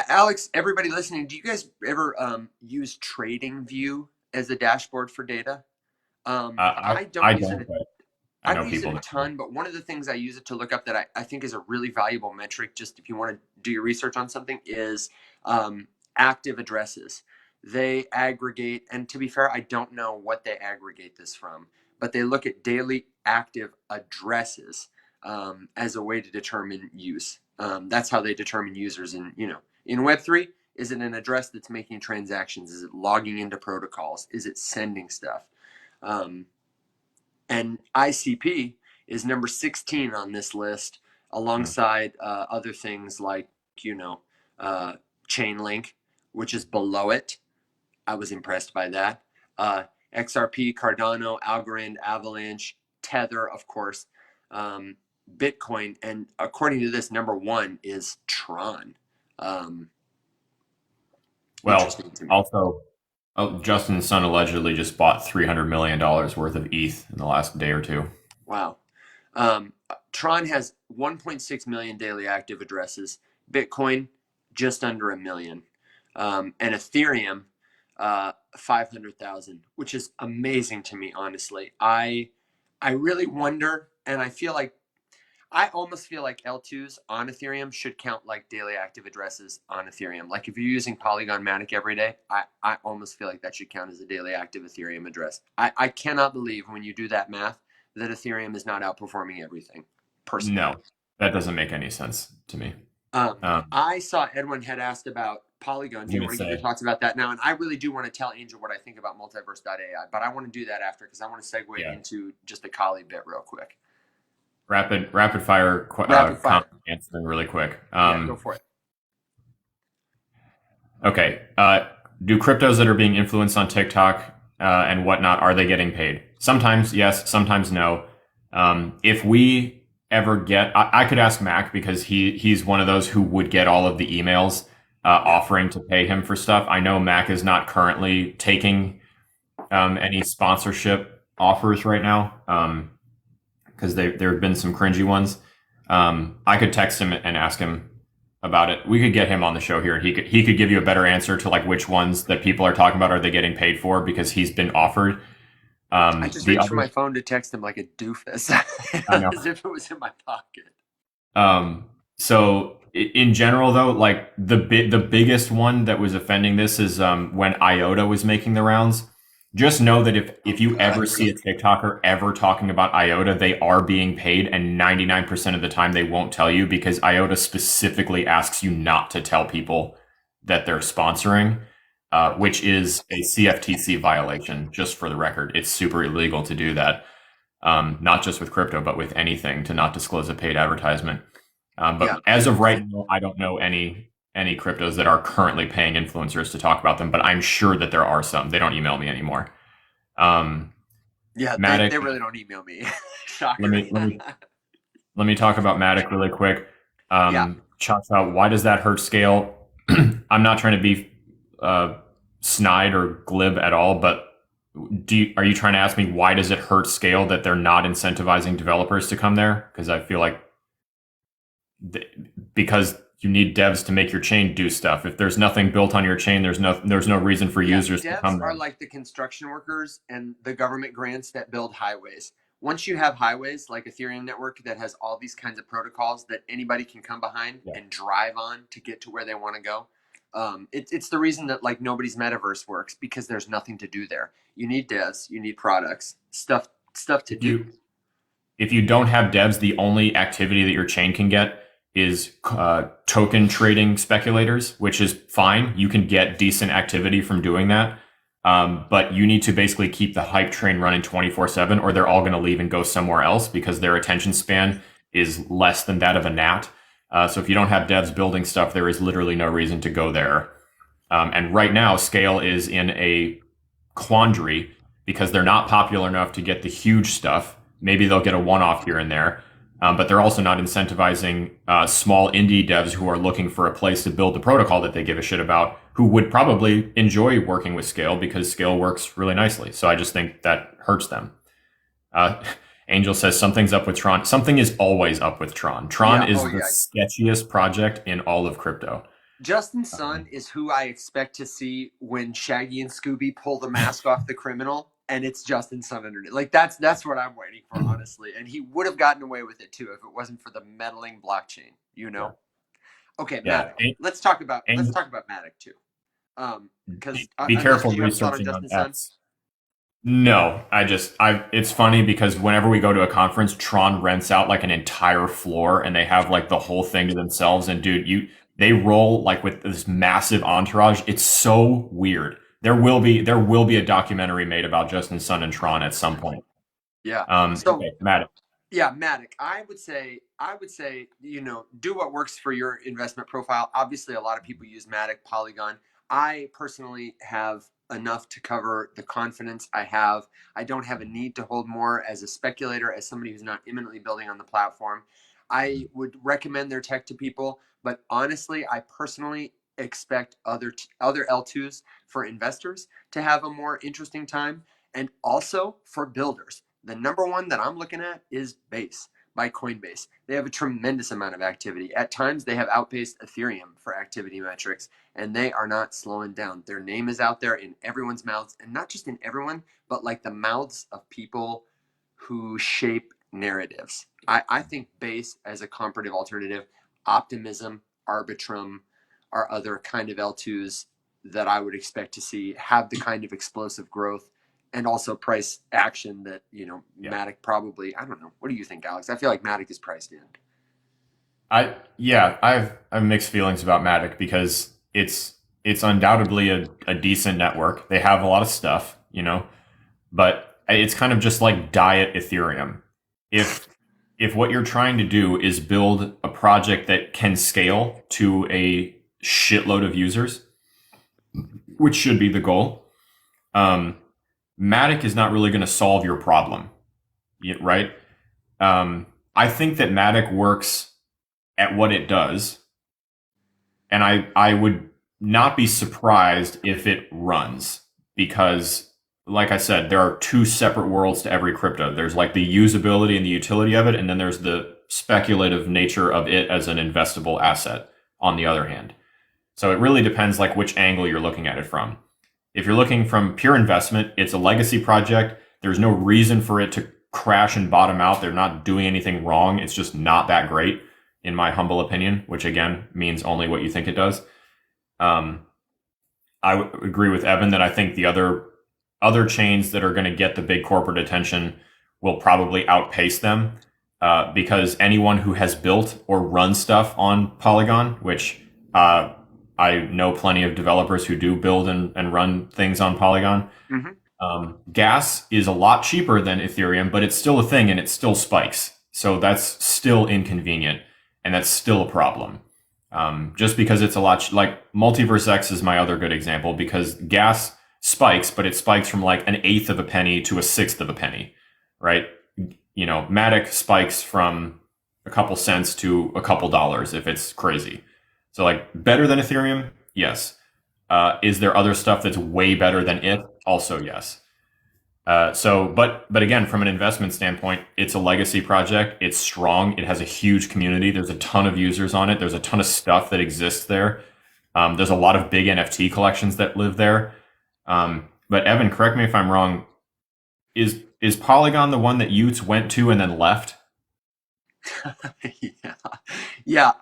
Alex, everybody listening, do you guys ever use TradingView as a dashboard for data? I don't I use don't, it. but I I know don't use it people a that do. ton, but one of the things I use it to look up that I think is a really valuable metric, just if you want to do your research on something, is active addresses. they aggregate, and to be fair, I don't know what they aggregate this from, but they look at daily active addresses as a way to determine use. That's how they determine users. And in Web3, is it an address that's making transactions? Is it logging into protocols? Is it sending stuff? Um, and ICP is number 16 on this list, alongside other things like, you know, uh, Chainlink, which is below it. I was impressed by that. XRP, Cardano, Algorand, Avalanche, Tether, of course, Bitcoin, and according to this, number one is Tron. Interesting to me. Also, Justin's son allegedly just bought $300 million worth of ETH in the last day or two. Wow. Tron has 1.6 million daily active addresses. Bitcoin, just under a million. And Ethereum, 500,000, which is amazing to me, honestly. I really wonder, and I almost feel like L2s on Ethereum should count like daily active addresses on Ethereum. Like if you're using Polygon Matic every day, I almost feel like that should count as a daily active Ethereum address. I cannot believe when you do that math that Ethereum is not outperforming everything, personally. No, that doesn't make any sense to me. I saw Edwin had asked about Polygon. Do you want to give your thoughts about that now? And I really do want to tell Angel what I think about multiverse.ai, but I want to do that after because I want to segue into just the Kali bit real quick. Rapid fire answering really quick. Go for it. Okay. Do cryptos that are being influenced on TikTok and whatnot, are they getting paid? Sometimes yes, sometimes no. If we ever get, I could ask Mac because he's one of those who would get all of the emails offering to pay him for stuff. I know Mac is not currently taking any sponsorship offers right now because there have been some cringy ones. I could text him and ask him about it. We could get him on the show here, and he could give you a better answer to like which ones that people are talking about are they getting paid for because he's been offered. I just reached for my phone to text him like a doofus, as if it was in my pocket. So in general, though, like the biggest one that was offending this is when IOTA was making the rounds. Just know that if you ever see a TikToker ever talking about IOTA, they are being paid, and 99% of the time they won't tell you because IOTA specifically asks you not to tell people that they're sponsoring, which is a CFTC violation, just for the record. It's super illegal to do that, not just with crypto, but with anything, to not disclose a paid advertisement. As of right now, I don't know any cryptos that are currently paying influencers to talk about them, but I'm sure that there are some. They don't email me anymore. Matic, they really don't email me. Shocker. Let me talk about Matic really quick. Cha-Cha, why does that hurt scale? I'm not trying to be snide or glib at all, but are you trying to ask me why does it hurt scale that they're not incentivizing developers to come there? Because I feel like because you need devs to make your chain do stuff. If there's nothing built on your chain, there's no reason for users to come there. Devs are like the construction workers and the government grants that build highways. Once you have highways like Ethereum network that has all these kinds of protocols that anybody can come behind and drive on to get to where they want to go, it's the reason that like nobody's metaverse works, because there's nothing to do there. You need devs, you need products, stuff to do. If you don't have devs, the only activity that your chain can get is token trading speculators, which is fine. You can get decent activity from doing that. But you need to basically keep the hype train running 24/7, or they're all going to leave and go somewhere else because their attention span is less than that of a gnat. So if you don't have devs building stuff, there is literally no reason to go there. And right now, Scale is in a quandary because they're not popular enough to get the huge stuff. Maybe they'll get a one-off here and there. But they're also not incentivizing small indie devs who are looking for a place to build the protocol that they give a shit about, who would probably enjoy working with Scale because Scale works really nicely. So I just think that hurts them. Angel says something's up with Tron. Something is always up with Tron. Tron is the sketchiest project in all of crypto. Justin Sun is who I expect to see when Shaggy and Scooby pull the mask off the criminal. And it's Justin Sun underneath. Like that's what I'm waiting for, honestly. And he would have gotten away with it too if it wasn't for the meddling blockchain. Okay, Matic. Let's talk about Matic too. Because Be unless careful you have a thought on researching on Justin Sun. X. No, it's funny because whenever we go to a conference, Tron rents out like an entire floor and they have like the whole thing to themselves. And dude, they roll like with this massive entourage. It's so weird. There will be a documentary made about Justin Sun and Tron at some point. Yeah. So Okay, Matt. yeah, Matic. I would say, do what works for your investment profile. Obviously, a lot of people use Matic, Polygon. I personally have enough to cover the confidence I have. I don't have a need to hold more as a speculator, as somebody who's not imminently building on the platform. I would recommend their tech to people, but honestly, I personally expect other L2s for investors to have a more interesting time, and also for builders. The number one that I'm looking at is Base by Coinbase. They have a tremendous amount of activity. At times, they have outpaced Ethereum for activity metrics, and they are not slowing down. Their name is out there in everyone's mouths, and not just in everyone, but like the mouths of people who shape narratives. I think Base as a comparative alternative, Optimism, Arbitrum, are other kind of L2s that I would expect to see have the kind of explosive growth and also price action that Yeah. Matic probably. I don't know. What do you think, Alex? I feel like Matic is priced in. I've mixed feelings about Matic because it's undoubtedly a decent network. They have a lot of stuff, but it's kind of just like diet Ethereum. If what you're trying to do is build a project that can scale to a shitload of users, which should be the goal, Matic is not really going to solve your problem, right? I think that Matic works at what it does, and I would not be surprised if it runs because, like I said, there are two separate worlds to every crypto. There's like the usability and the utility of it, and then there's the speculative nature of it as an investable asset on the other hand. So it really depends like which angle you're looking at it from. If you're looking from pure investment, it's a legacy project. There's no reason for it to crash and bottom out. They're not doing anything wrong. It's just not that great, in my humble opinion, which again means only what you think it does. I would agree with Evan that I think the other chains that are going to get the big corporate attention will probably outpace them because anyone who has built or run stuff on Polygon, which I know plenty of developers who do build and run things on Polygon. Mm-hmm. Gas is a lot cheaper than Ethereum, but it's still a thing and it still spikes. So that's still inconvenient and that's still a problem. Just because it's a lot like Multiverse X is my other good example because gas spikes, but it spikes from like an eighth of a penny to a sixth of a penny, right? Matic spikes from a couple cents to a couple dollars if it's crazy. So like better than Ethereum? Yes. Is there other stuff that's way better than it? Also, yes. But again, from an investment standpoint, it's a legacy project. It's strong. It has a huge community. There's a ton of users on it. There's a ton of stuff that exists there. There's a lot of big NFT collections that live there. But Evan, correct me if I'm wrong. Is Polygon the one that Utes went to and then left? Yeah.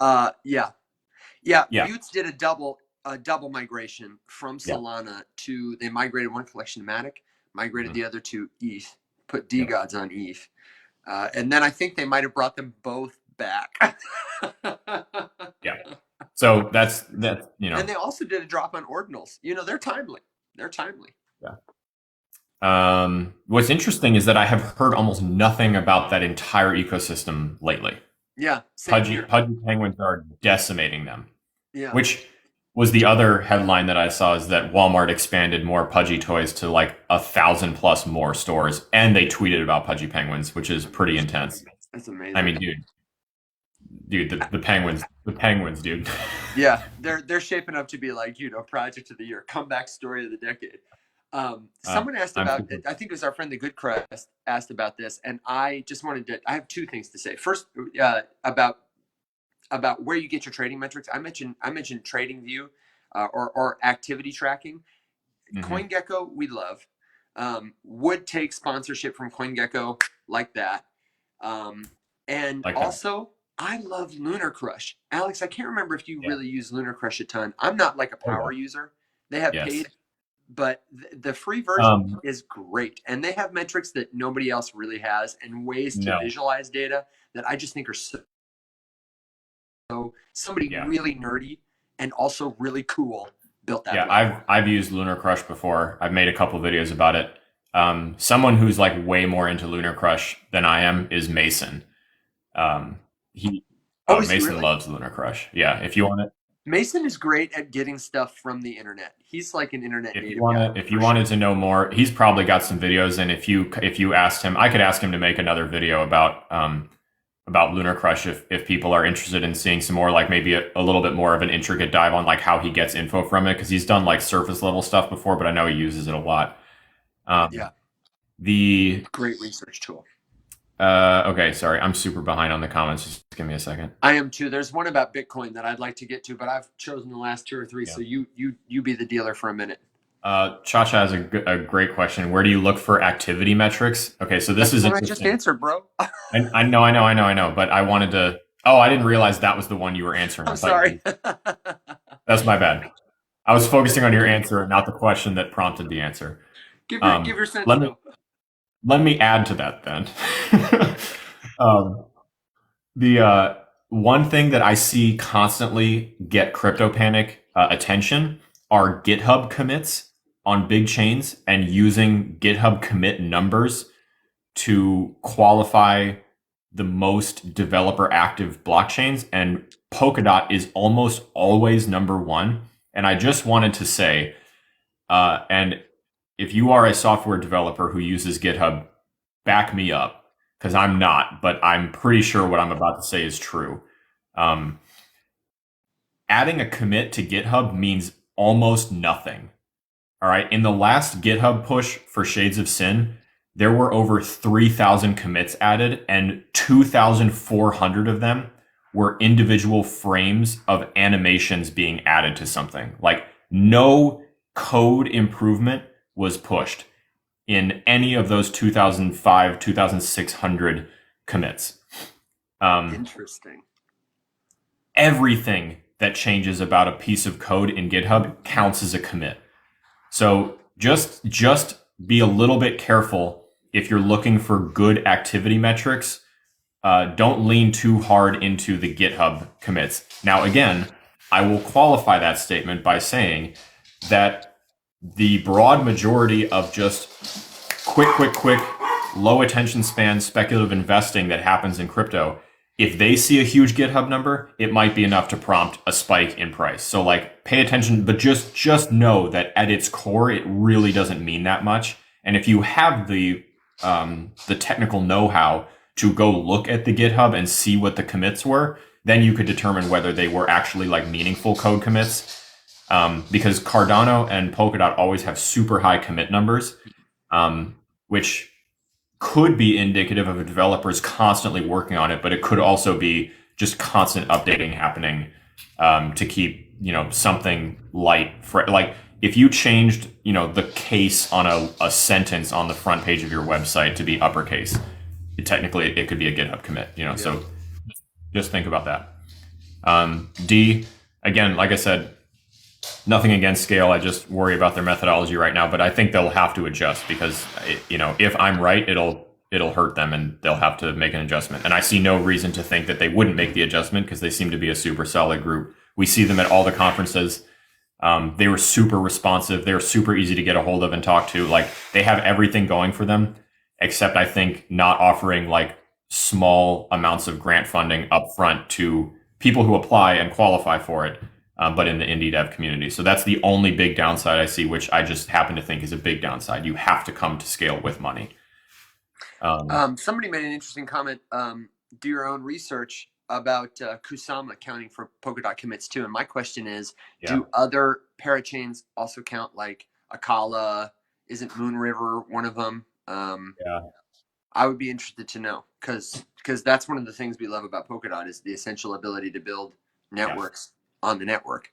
Yeah. Utes did a double migration from Solana to. They migrated one collection to Matic, migrated the other to ETH, put DeGods on ETH, and then I think they might have brought them both back. Yeah. So that's. And they also did a drop on ordinals. They're timely. Yeah. What's interesting is that I have heard almost nothing about that entire ecosystem lately. Yeah. Pudgy penguins are decimating them. Yeah. Which was the other headline that I saw is that Walmart expanded more Pudgy toys to like 1,000+ more stores, and they tweeted about Pudgy penguins, which is pretty intense. That's amazing. I mean, dude, the penguins, dude. Yeah, they're shaping up to be like project of the year, comeback story of the decade. Someone asked about it. I think it was our friend the Good Crest asked about this, and I just wanted to. I have two things to say. First, about where you get your trading metrics. I mentioned TradingView or activity tracking. Mm-hmm. CoinGecko, we love. Would take sponsorship from CoinGecko like that. And like also, I love Lunar Crush. Alex, I can't remember if you really use Lunar Crush a ton. I'm not like a power user. They have Yes. paid, but the free version is great. And they have metrics that nobody else really has and ways to No. visualize data that I just think are so somebody Yeah. really nerdy and also really cool built that Yeah. platform. I've used Lunar Crush before. I've made a couple videos about it. Someone who's like way more into Lunar Crush than I am is Mason. He Oh, is he Mason really? loves Lunar Crush. Yeah. If you want it, Mason is great at getting stuff from the internet. He's like an internet if you native want guy. to, if you wanted to know more, he's probably got some videos. And if you asked him, I could ask him to make another video about Lunar Crush if people are interested in seeing some more, like maybe a little bit more of an intricate dive on like how he gets info from it, because he's done like surface level stuff before, but I know he uses it a lot. Yeah, The great research tool. Okay, sorry, I'm super behind on the comments. Just give me a second. I am too. There's one about Bitcoin that I'd like to get to, but I've chosen the last two or three. Yeah. So you be the dealer for a minute. Chacha has a great question. Where do you look for activity metrics? Okay, so this is what I just answered, bro. I know, but I wanted to. Oh, I didn't realize that was the one you were answering. I'm sorry. That's my bad. I was focusing on your answer and not the question that prompted the answer. Give your sense. Let me add to that then. The one thing that I see constantly get CryptoPanic attention are GitHub commits on big chains, and using GitHub commit numbers to qualify the most developer active blockchains. And Polkadot is almost always number one. And I just wanted to say, and if you are a software developer who uses GitHub, back me up, because I'm not, but I'm pretty sure what I'm about to say is true. Adding a commit to GitHub means almost nothing. All right. In the last GitHub push for Shades of Sin, there were over 3,000 commits added, and 2,400 of them were individual frames of animations being added to something. Like, no code improvement was pushed in any of those 2,005, 2,600 commits. Interesting. Everything that changes about a piece of code in GitHub counts as a commit. So just be a little bit careful if you're looking for good activity metrics. Don't lean too hard into the GitHub commits. Now, again, I will qualify that statement by saying that the broad majority of just quick, low attention span speculative investing that happens in crypto, if they see a huge GitHub number, it might be enough to prompt a spike in price. So like, pay attention, but just know that at its core, it really doesn't mean that much. And if you have the technical know-how to go look at the GitHub and see what the commits were, then you could determine whether they were actually like meaningful code commits. Because Cardano and Polkadot always have super high commit numbers, which could be indicative of a developer's constantly working on it, but it could also be just constant updating happening to keep, something light. Like, if you changed, the case on a sentence on the front page of your website to be uppercase, technically it could be a GitHub commit, so just think about that. D, again, like I said, nothing against Scale. I just worry about their methodology right now, but I think they'll have to adjust because, if I'm right, it'll hurt them and they'll have to make an adjustment. And I see no reason to think that they wouldn't make the adjustment because they seem to be a super solid group. We see them at all the conferences. They were super responsive. They're super easy to get a hold of and talk to. Like, they have everything going for them, except I think not offering like small amounts of grant funding up front to people who apply and qualify for it. But in the indie dev community. So that's the only big downside I see, which I just happen to think is a big downside. You have to come to Scale with money. Somebody made an interesting comment. Do your own research about Kusama counting for Polkadot commits too. And my question is, do other parachains also count, like Akala? Isn't Moonriver one of them? I would be interested to know because that's one of the things we love about Polkadot is the essential ability to build networks on the network.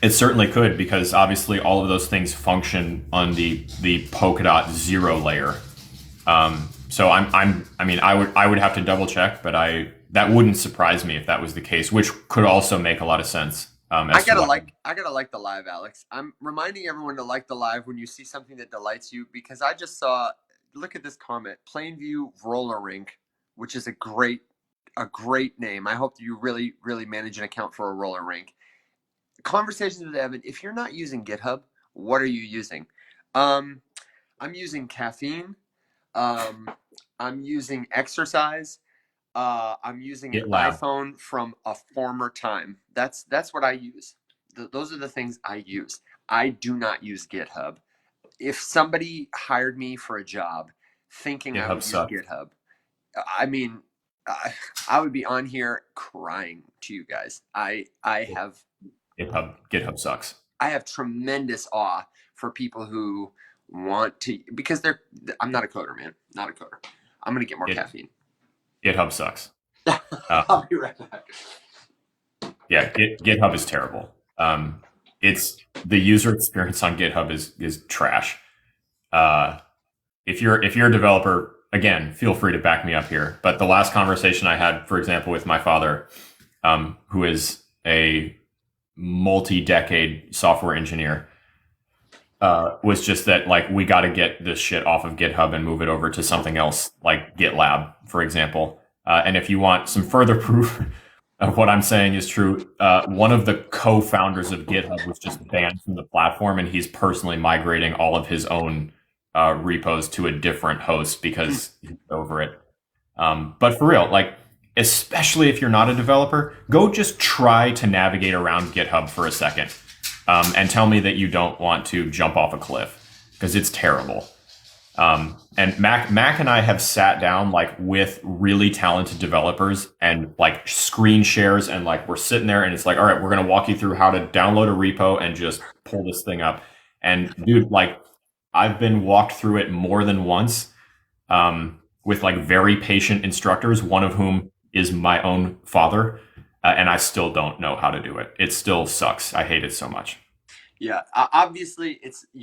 It certainly could, because obviously all of those things function on the Polkadot 0 layer. So I would have to double check, but that wouldn't surprise me if that was the case, which could also make a lot of sense. I as to gotta why. like I gotta like the live, Alex. I'm reminding everyone to like the live when you see something that delights you because I just saw. Look at this comment: Plainview Roller Rink, which is a great name. I hope that you really manage an account for a roller rink. Conversations with Evan. If you're not using GitHub, what are you using? Um, I'm using caffeine. Um, I'm using exercise. I'm using an GitLab. iPhone from a former time. That's what I use. Those are the things I use. I do not use GitHub. If somebody hired me for a job thinking I GitHub would use sucks. GitHub, I mean, I, I would be on here crying to you guys. GitHub sucks. I have tremendous awe for people who want to because they're. I'm not a coder, man. Not a coder. I'm gonna get more Git, caffeine. GitHub sucks. Uh, I'll be right back. yeah, GitHub is terrible. It's the user experience on GitHub is trash. Uh, if you're a developer, again, feel free to back me up here. But the last conversation I had, for example, with my father, who is a multi-decade software engineer, was just that like we got to get this shit off of GitHub and move it over to something else like GitLab, for example. And if you want some further proof of what I'm saying is true, one of the co-founders of GitHub was just banned from the platform, and he's personally migrating all of his own repos to a different host because he's over it. But for real, like, especially if you're not a developer, go just try to navigate around GitHub for a second, and tell me that you don't want to jump off a cliff because it's terrible. And Mac and I have sat down like with really talented developers and like screen shares, and like we're sitting there and it's like, all right, we're gonna walk you through how to download a repo and just pull this thing up. And dude, like I've been walked through it more than once, with like very patient instructors, one of whom is my own father, and I still don't know how to do it. It still sucks. I hate it so much. Yeah, obviously it's a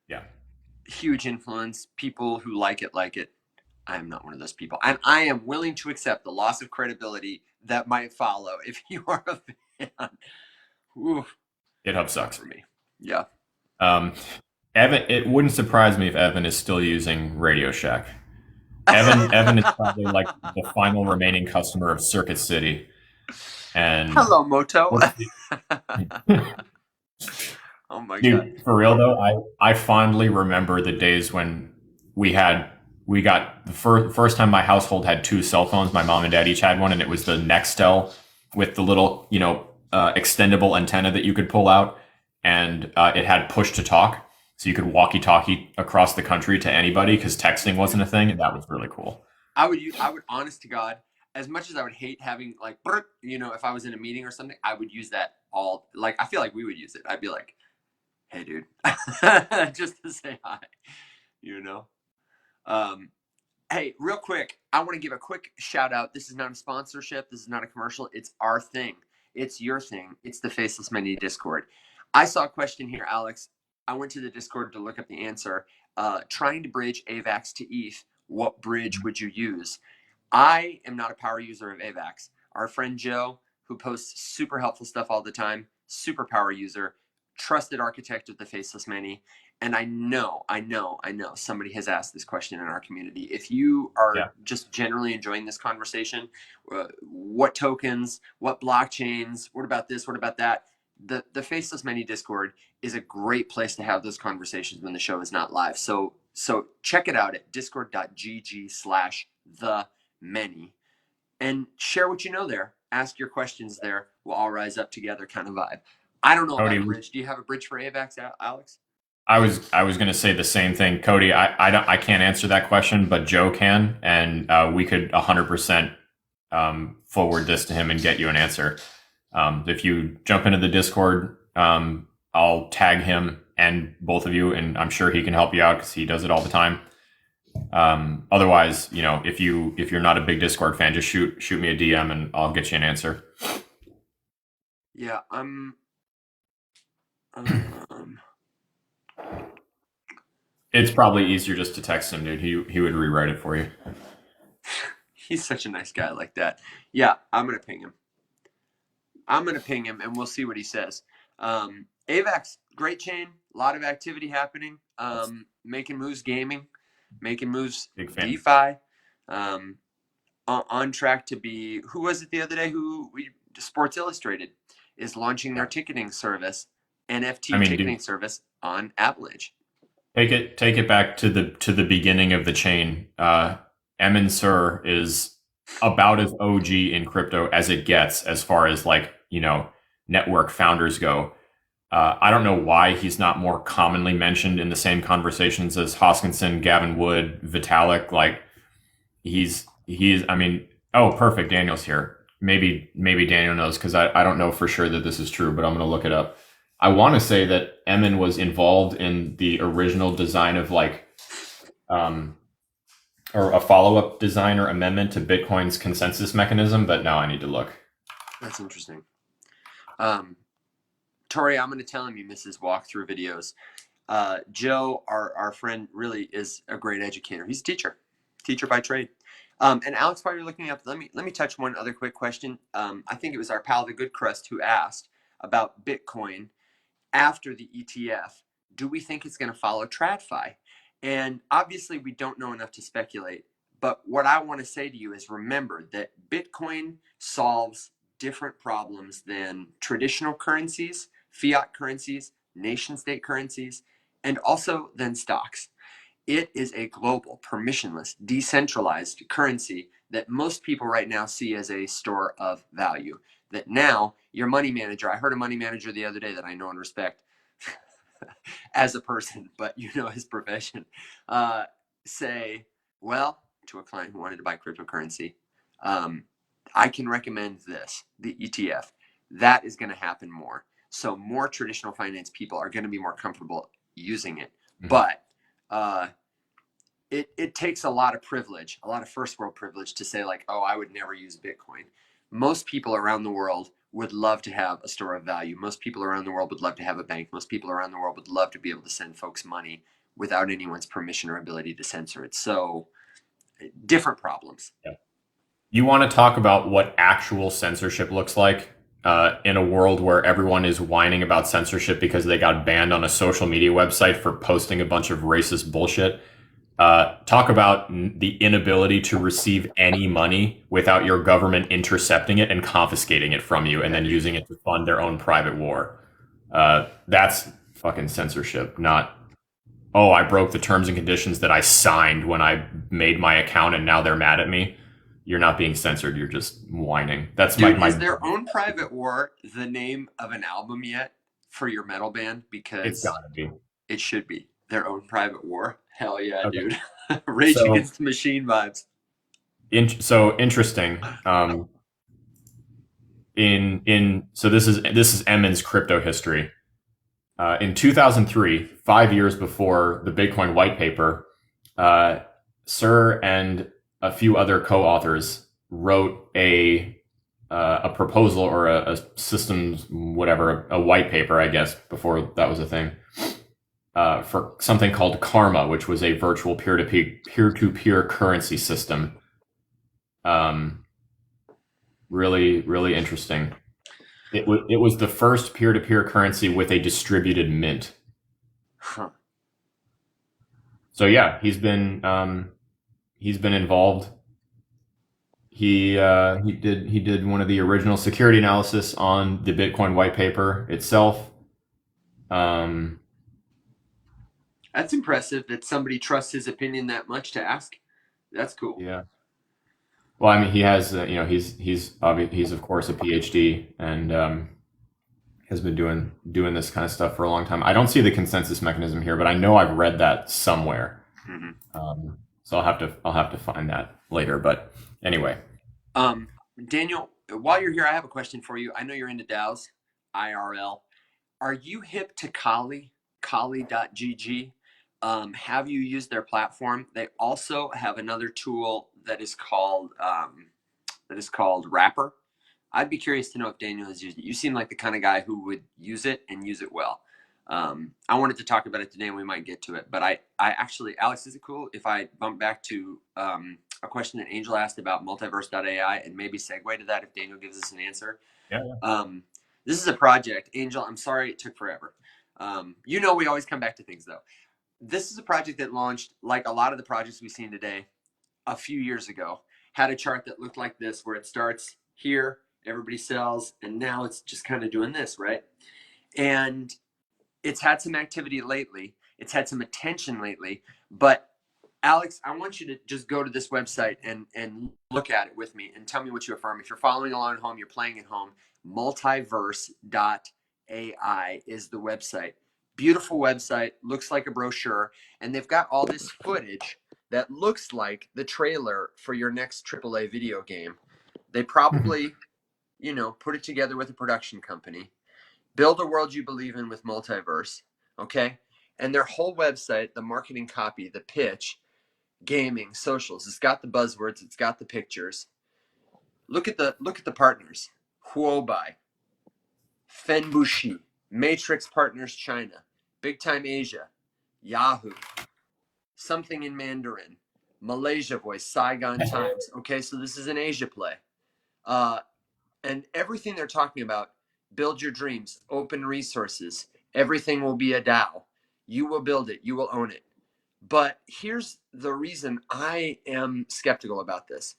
Yeah. huge influence. People who like it like it. I am not one of those people, and I am willing to accept the loss of credibility that might follow if you are a fan. Ooh, GitHub not sucks. for me. Yeah. Um, Evan, it wouldn't surprise me if Evan is still using Radio Shack. Evan is probably like the final remaining customer of Circuit City. And Hello, Moto. we're, Oh my god. dude, for real though, I fondly remember the days when we got the first time my household had two cell phones. My mom and dad each had one, and it was the Nextel with the little extendable antenna that you could pull out, and it had push to talk, so you could walkie talkie across the country to anybody because texting wasn't a thing, and that was really cool. I would honest to God, as much as I would hate having like, if I was in a meeting or something, I would use that all. Like, I feel like we would use it. I'd be like, "Hey, dude," just to say hi. You know. Um, hey, real quick, I want to give a quick shout out. This is not a sponsorship. This is not a commercial. It's our thing. It's your thing. It's the Faceless Many Discord. I saw a question here, Alex. I went to the Discord to look up the answer. Trying to bridge AVAX to ETH, what bridge would you use? I am not a power user of AVAX. Our friend Joe, who posts super helpful stuff all the time, super power user, trusted architect of the Faceless Many. And I know somebody has asked this question in our community. If you are Yeah. just generally enjoying this conversation, what tokens, what blockchains, what about this, what about that? The Faceless Many Discord is a great place to have those conversations when the show is not live. So check it out at discord.gg/the-many and share what you know there. Ask your questions there. We'll all rise up together kind of vibe. I don't know about Cody, a bridge. Do you have a bridge for AVAX, Alex? I was going to say the same thing, Cody. I can't answer that question, but Joe can, and we could 100% forward this to him and get you an answer. If you jump into the Discord, I'll tag him and both of you, and I'm sure he can help you out because he does it all the time. Otherwise, if you're not a big Discord fan, just shoot me a DM and I'll get you an answer. Yeah, It's probably easier just to text him, dude. He would rewrite it for you. he's such a nice guy like that. Yeah, I'm gonna ping him. I'm gonna ping him and we'll see what he says. AVAX, great chain, a lot of activity happening. Making moves gaming, making moves Big fan. DeFi. On track to be, who was it the other day? Sports Illustrated is launching their Yeah. ticketing service, I NFT mean, ticketing dude, service on Avalanche. take it back to the beginning of the chain. Emin Sur is about as OG in crypto as it gets, as far as like network founders go. I don't know why he's not more commonly mentioned in the same conversations as Hoskinson, Gavin Wood, Vitalik. Like he's. I mean, oh, perfect. Daniel's here. Maybe Daniel knows, because I don't know for sure that this is true, but I'm going to look it up. I want to say that Emin was involved in the original design of um, or a follow-up design or amendment to Bitcoin's consensus mechanism, but now I need to look. That's interesting. Tori, I'm going to tell him you miss his walkthrough videos. Joe, our friend, really is a great educator. He's a teacher by trade. And Alex, while you're looking up, let me touch one other quick question. I think it was our pal the Good Crust who asked about Bitcoin after the ETF. Do we think it's going to follow TradFi? And obviously, we don't know enough to speculate. But what I want to say to you is, remember that Bitcoin solves different problems than traditional currencies, fiat currencies, nation state currencies, and also than stocks. It is a global, permissionless, decentralized currency that most people right now see as a store of value. That now your money manager, I heard a money manager the other day that I know and respect as a person, but his profession, say, well, to a client who wanted to buy cryptocurrency, I can recommend this, the ETF. That is going to happen more. So more traditional finance people are going to be more comfortable using it. But it takes a lot of privilege, a lot of first world privilege to say like, oh, I would never use Bitcoin. Most people around the world would love to have a store of value. Most people around the world would love to have a bank. Most people around the world would love to be able to send folks money without anyone's permission or ability to censor it. So different problems. Yeah. You want to talk about what actual censorship looks like in a world where everyone is whining about censorship because they got banned on a social media website for posting a bunch of racist bullshit. Talk about the inability to receive any money without your government intercepting it and confiscating it from you and then using it to fund their own private war. That's fucking censorship, not, oh, I broke the terms and conditions that I signed when I made my account and now they're mad at me. You're not being censored. You're just whining. That's Dude, my is Their Own Private War the name of an album yet for your metal band? It's Because gotta be. it should be Their Own Private War. Hell yeah, Okay. dude. Rage So, Against the Machine vibes. so interesting. So this is Emin's crypto history. In 2003, 5 years before the Bitcoin white paper, Sir and a few other co-authors wrote a proposal or a systems, whatever, a white paper, I guess, before that was a thing, for something called Karma, which was a virtual peer-to-peer currency system. Really, really interesting. It was the first peer-to-peer currency with a distributed mint. Huh. So yeah, he's been involved. He did one of the original security analysis on the Bitcoin white paper itself. That's impressive that somebody trusts his opinion that much to ask. That's cool. Yeah. Well, I mean, he has he's of course a PhD and has been doing this kind of stuff for a long time. I don't see the consensus mechanism here, but I know I've read that somewhere. Mm-hmm. So I'll have to find that later. But anyway, Daniel, while you're here, I have a question for you. I know you're into DAOs, IRL. Are you hip to Kali, Kali.gg? Have you used their platform? They also have another tool that is called Wrapper. I'd be curious to know if Daniel has used it. You seem like the kind of guy who would use it and use it well. I wanted to talk about it today, and we might get to it. But I actually, Alex, is it cool if I bump back to a question that Angel asked about multiverse.ai and maybe segue to that if Daniel gives us an answer? Yeah. This is a project, Angel. I'm sorry it took forever. We always come back to things though. This is a project that launched, like a lot of the projects we've seen today, a few years ago. Had a chart that looked like this, where it starts here, everybody sells, and now it's just kind of doing this, right? And it's had some activity lately. It's had some attention lately. But Alex, I want you to just go to this website and look at it with me and tell me what you affirm. If you're following along at home, you're playing at home, multiverse.ai is the website. Beautiful website, looks like a brochure, and they've got all this footage that looks like the trailer for your next AAA video game. They probably, put it together with a production company. Build a world you believe in with multiverse, okay? And their whole website, the marketing copy, the pitch, gaming, socials, it's got the buzzwords, it's got the pictures. Look at the partners. Huobai, Fenbushi, Matrix Partners China, Big Time Asia, Yahoo, Something in Mandarin, Malaysia Voice, Saigon Times. Okay, so this is an Asia play. Uh, and everything they're talking about, build your dreams, open resources, everything will be a DAO. You will build it, you will own it. But here's the reason I am skeptical about this.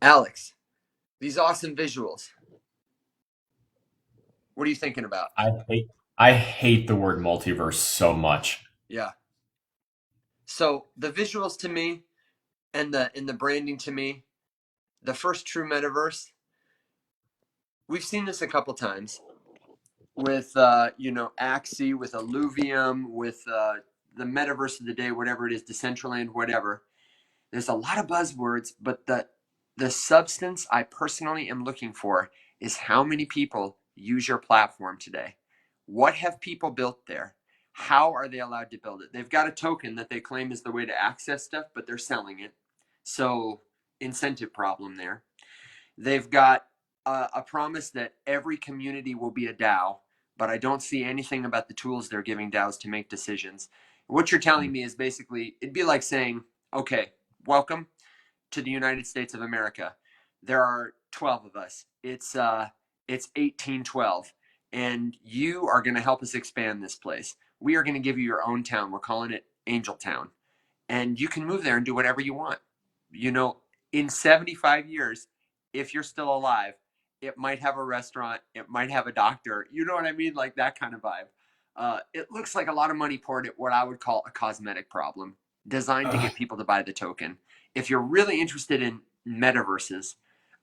Alex, these awesome visuals. What are you thinking about? I hate the word multiverse so much. Yeah. So the visuals to me and the branding to me, the first true metaverse, we've seen this a couple times with Axie, with Illuvium, with the metaverse of the day, whatever it is, Decentraland, whatever. There's a lot of buzzwords, but the substance I personally am looking for is how many people use your platform today. What have people built there? How are they allowed to build it? They've got a token that they claim is the way to access stuff, but they're selling it. So, incentive problem there. They've got a promise that every community will be a DAO, but I don't see anything about the tools they're giving DAOs to make decisions. What you're telling me is basically, it'd be like saying, okay, welcome to the United States of America. There are 12 of us. It's 1812, and you are going to help us expand this place. We are going to give you your own town. We're calling it Angel Town, and you can move there and do whatever you want. You know, in 75 years, if you're still alive, it might have a restaurant, it might have a doctor. You know what I mean? Like that kind of vibe. It looks like a lot of money poured at what I would call a cosmetic problem, designed to get people to buy the token. If you're really interested in metaverses,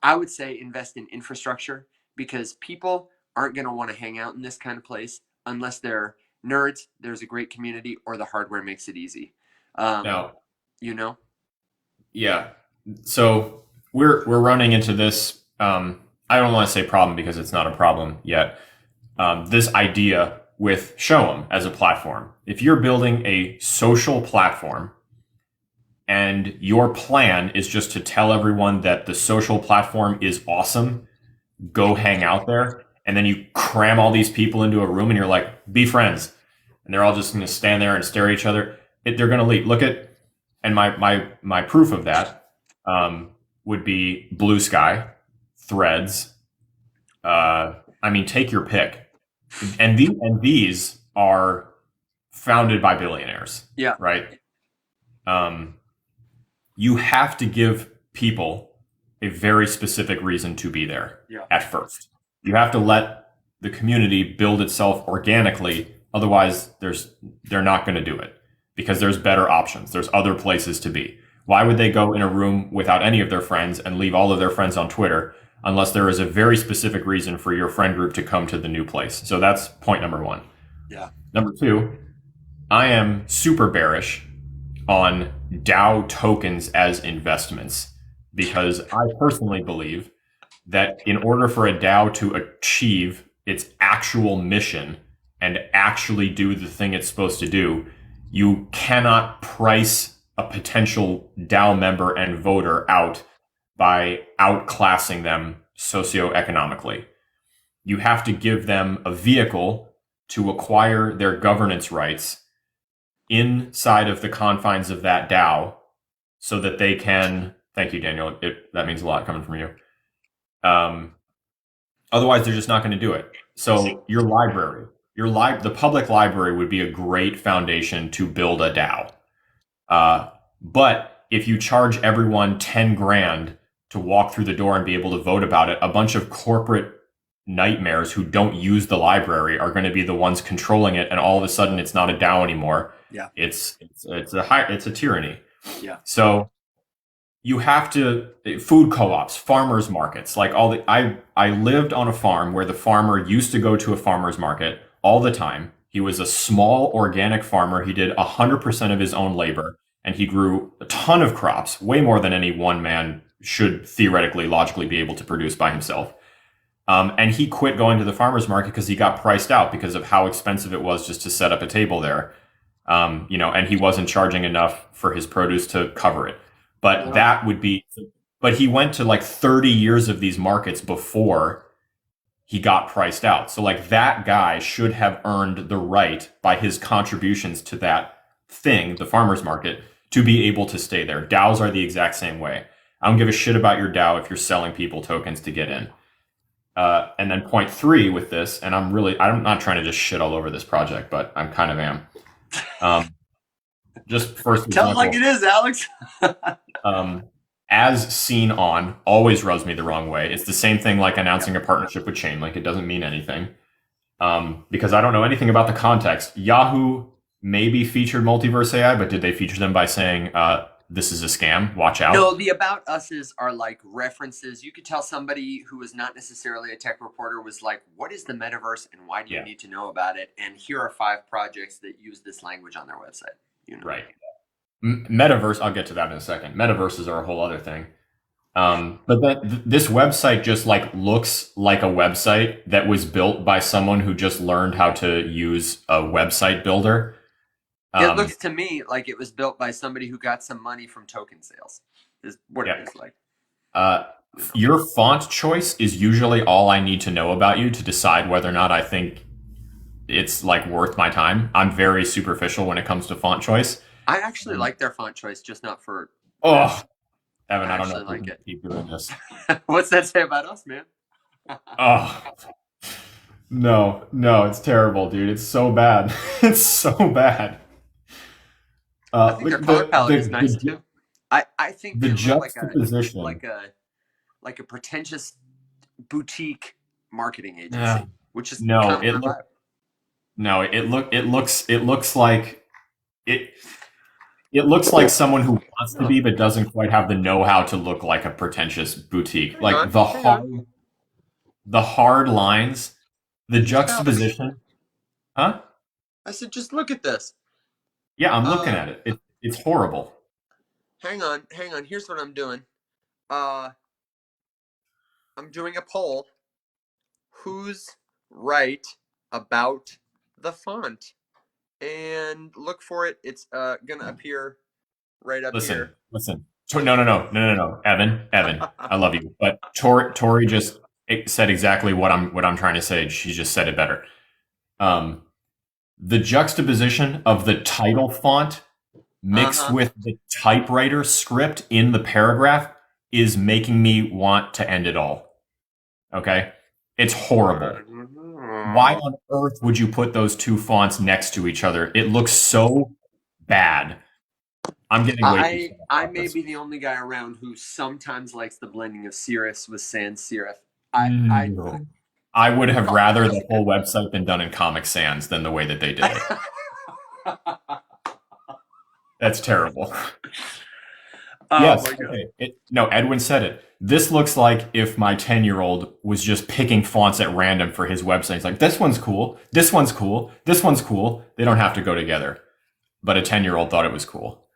I would say invest in infrastructure, because people aren't going to want to hang out in this kind of place unless they're nerds, there's a great community, or the hardware makes it easy. Um, Now, you know? yeah. So we're running into this. I don't want to say problem because it's not a problem yet. This idea with Shoup as a platform. If you're building a social platform and your plan is just to tell everyone that the social platform is awesome, go hang out there, and then you cram all these people into a room and you're like, be friends, and they're all just going to stand there and stare at each other. They're going to leave. Look at, and my proof of that would be Blue Sky, Threads. Take your pick, and these are founded by billionaires. Yeah. Right. You have to give people a very specific reason to be there. Yeah. At first. You have to let the community build itself organically. Otherwise, they're not going to do it, because there's better options. There's other places to be. Why would they go in a room without any of their friends and leave all of their friends on Twitter unless there is a very specific reason for your friend group to come to the new place? So that's point number one. Yeah. Number two, I am super bearish on DAO tokens as investments, because I personally believe that in order for a DAO to achieve its actual mission and actually do the thing it's supposed to do, you cannot price a potential DAO member and voter out by outclassing them socioeconomically. You have to give them a vehicle to acquire their governance rights inside of the confines of that DAO, so that they can. Thank you, Daniel. That means a lot coming from you. Otherwise, they're just not going to do it. So your library, the public library would be a great foundation to build a DAO. But if you charge everyone 10 grand to walk through the door and be able to vote about it, a bunch of corporate nightmares who don't use the library are going to be the ones controlling it, and all of a sudden it's not a DAO anymore. Yeah. It's a tyranny. Yeah. So you have to food co-ops, farmers markets, like all the I lived on a farm where the farmer used to go to a farmer's market all the time. He was a small organic farmer. He did 100% of his own labor, and he grew a ton of crops, way more than any one man should theoretically logically be able to produce by himself. And he quit going to the farmer's market because he got priced out because of how expensive it was just to set up a table there. And he wasn't charging enough for his produce to cover it. But that would be, but he went to like 30 years of these markets before he got priced out. So like that guy should have earned the right by his contributions to that thing, the farmer's market, to be able to stay there. DAOs are the exact same way. I don't give a shit about your DAO if you're selling people tokens to get in. And then point three with this, and I'm not trying to just shit all over this project, but I'm kind of am. Just first Tell example, it like it is, Alex. as seen on always rubs me the wrong way. It's the same thing like announcing a partnership with Chainlink. It doesn't mean anything because I don't know anything about the context. Yahoo maybe featured Multiverse AI, but did they feature them by saying this is a scam? Watch out. No, the about us's are like references. You could tell somebody who was not necessarily a tech reporter was like, what is the metaverse and why do you need to know about it? And here are 5 projects that use this language on their website. Right. Metaverse, I'll get to that in a second. Metaverses are a whole other thing. But this website just like looks like a website that was built by someone who just learned how to use a website builder. It looks to me like it was built by somebody who got some money from token sales. Is what it is like. Your font choice is usually all I need to know about you to decide whether or not I think it's like worth my time. I'm very superficial when it comes to font choice. I actually like their font choice, just not for. Oh, Evan, I don't know. Like it. Keep doing this. What's that say about us, man? Oh. No, it's terrible, dude. It's so bad. It's so bad. I think their color palette is nice too. I think the they look juxtaposition, like a pretentious boutique marketing agency, which is it looks like someone who wants to be but doesn't quite have the know-how to look like a pretentious boutique. Like the hard lines, the juxtaposition. Huh? I said, just look at this. Yeah, I'm looking at it. It's horrible. Hang on. Here's what I'm doing. I'm doing a poll. Who's right about the font? And look for it. It's gonna appear right up here. Listen. No. Evan, I love you, but Tori just said exactly what I'm trying to say. She just said it better. The juxtaposition of the title font mixed with the typewriter script in the paragraph is making me want to end it all. Okay? It's horrible. Why on earth would you put those 2 fonts next to each other? It looks so bad. I'm getting way too I may be the only guy around who sometimes likes the blending of serif with sans serif. I would have rather the whole website been done in Comic Sans than the way that they did it. That's terrible. Yes. Okay. Edwin said it. This looks like if my 10-year-old was just picking fonts at random for his website. He's like, this one's cool. This one's cool. This one's cool. They don't have to go together. But a 10-year-old thought it was cool.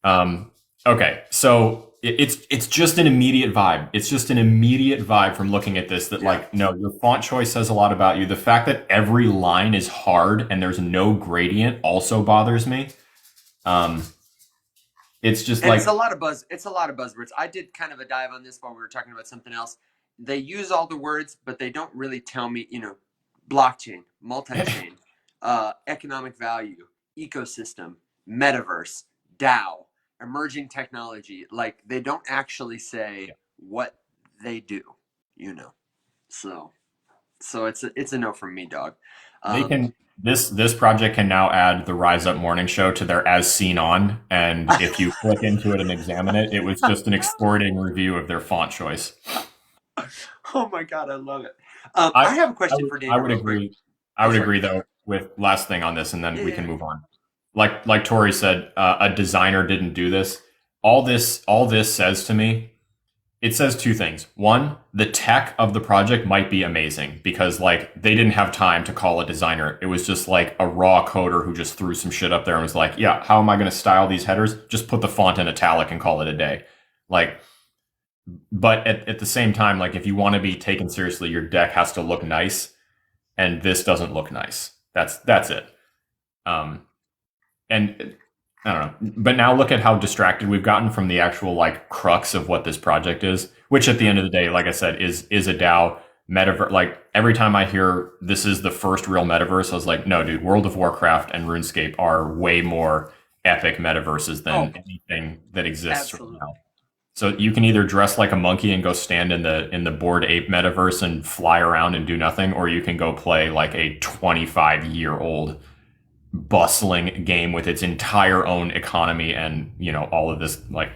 Okay. So it's just an immediate vibe. It's just an immediate vibe from looking at this that no, your font choice says a lot about you. The fact that every line is hard and there's no gradient also bothers me. It's just it's a lot of buzzwords. I did kind of a dive on this while we were talking about something else. They use all the words, but they don't really tell me, blockchain, multi-chain, economic value, ecosystem, metaverse, DAO, emerging technology. Like they don't actually say what they do, So it's a no from me, dog. They Um, can this project can now add the Rise Up Morning Show to their as seen on, and if you click into it and examine it, it was just an exporting review of their font choice. oh my god, I love it. I I have a I question would for I Daniel, would real quick. agree. I Oh, would sorry. agree though with last thing on this, and then Yeah, we yeah, can yeah. move on. Like Tori said, a designer didn't do this. All this says to me, it says two things. One, the tech of the project might be amazing because like they didn't have time to call a designer. It was just like a raw coder who just threw some shit up there and was like, yeah, how am I going to style these headers? Just put the font in italic and call it a day. Like, but at the same time, like if you want to be taken seriously, your deck has to look nice, and this doesn't look nice. That's it. Um, and I don't know. But now look at how distracted we've gotten from the actual like crux of what this project is, which at the end of the day, like I said, is a DAO metaverse. Like every time I hear this is the first real metaverse, I was like, no, dude, World of Warcraft and RuneScape are way more epic metaverses Oh, than anything that exists right absolutely. now. So you can either dress like a monkey and go stand in the Bored Ape metaverse and fly around and do nothing, or you can go play like a 25-year-old bustling game with its entire own economy and all of this. Like,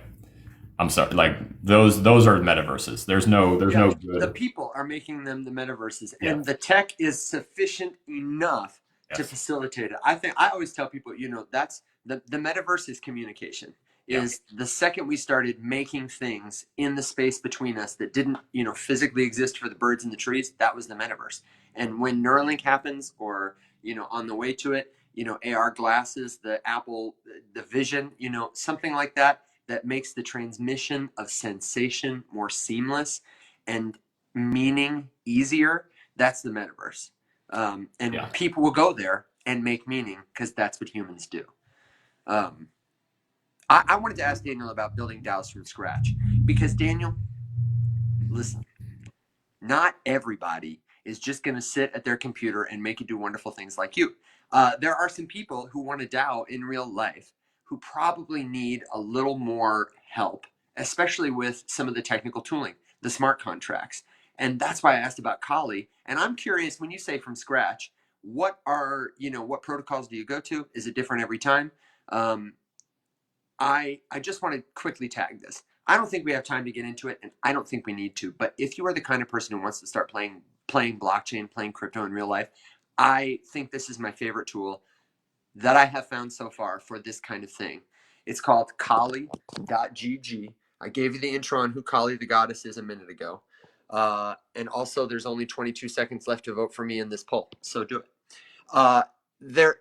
I'm sorry, like those are metaverses. There's Yeah, no the good. people are making them the metaverses, Yeah. and the tech is sufficient enough to Yes. facilitate it. I think I always tell people, that's the metaverse is communication. Yeah. Is the second we started making things in the space between us that didn't, physically exist for the birds and the trees, that was the metaverse. And when Neuralink happens, or on the way to it, AR glasses, the Apple, the Vision, something like that, that makes the transmission of sensation more seamless and meaning easier, that's the metaverse. And Yeah. people will go there and make meaning because that's what humans do. Um, I wanted to ask Daniel about building DAOs from scratch because, Daniel, listen, not everybody is just going to sit at their computer and make it do wonderful things like you. There are some people who want to DAO in real life who probably need a little more help, especially with some of the technical tooling, the smart contracts. And that's why I asked about Kali. And I'm curious, when you say from scratch, what protocols do you go to? Is it different every time? Um, I just want to quickly tag this. I don't think we have time to get into it, and I don't think we need to. But if you are the kind of person who wants to start playing blockchain, playing crypto in real life, I think this is my favorite tool that I have found so far for this kind of thing. It's called Kali.gg. I gave you the intro on who Kali the goddess is a minute ago. And also, there's only 22 seconds left to vote for me in this poll, so do it. Uh, there,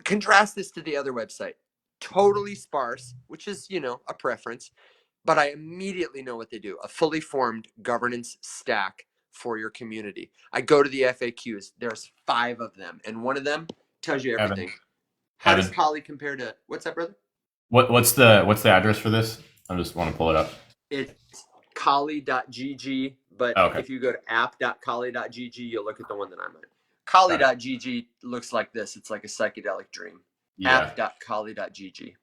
contrast this to the other website. Totally sparse, which is, a preference, but I immediately know what they do. A fully formed governance stack for your community. I go to the FAQs. There's 5 of them, and one of them tells you Evan. everything. How does Evan. Kali compare to what's up, brother? What's the address for this? I just want to pull it up. It's Kali.gg, but Oh, okay. if you go to app.kali.gg, you'll look at the one that I'm on. Got it. Kali.gg looks like this. It's like a psychedelic dream. Yeah. App.kali.gg.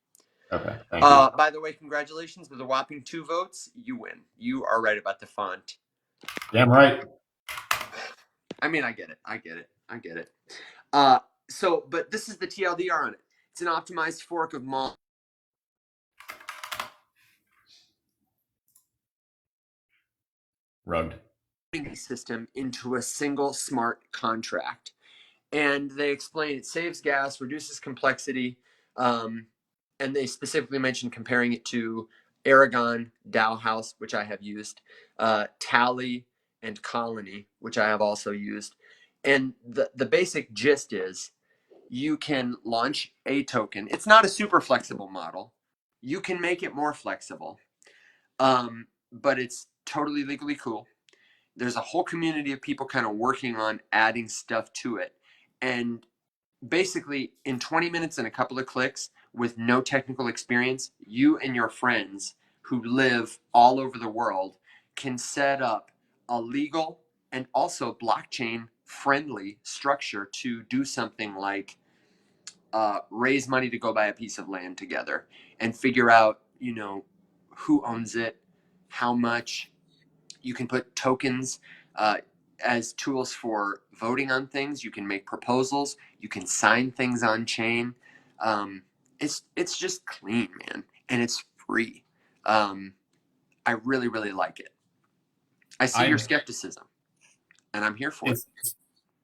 Okay. Thank you. By the way, congratulations with a whopping 2 votes. You win. You are right about the font. Damn right. I mean, I get it. I get it. But this is the TLDR on it. It's an optimized fork of Mall Rugged. system into a single smart contract. And they explain it saves gas, reduces complexity, and they specifically mentioned comparing it to Aragon, Dow House, which I have used, Tally, and Colony, which I have also used. And the basic gist is you can launch a token. It's not a super flexible model. You can make it more flexible, but it's totally legally cool. There's a whole community of people kind of working on adding stuff to it. And basically, in 20 minutes and a couple of clicks, with no technical experience, you and your friends who live all over the world can set up a legal and also blockchain friendly structure to do something like raise money to go buy a piece of land together and figure out, who owns it, how much. You can put tokens. as tools for voting on things. You can make proposals. You can sign things on chain. Um, it's just clean, man, and it's free. Um, I really, really like it. I see your I skepticism, and I'm here for it. it's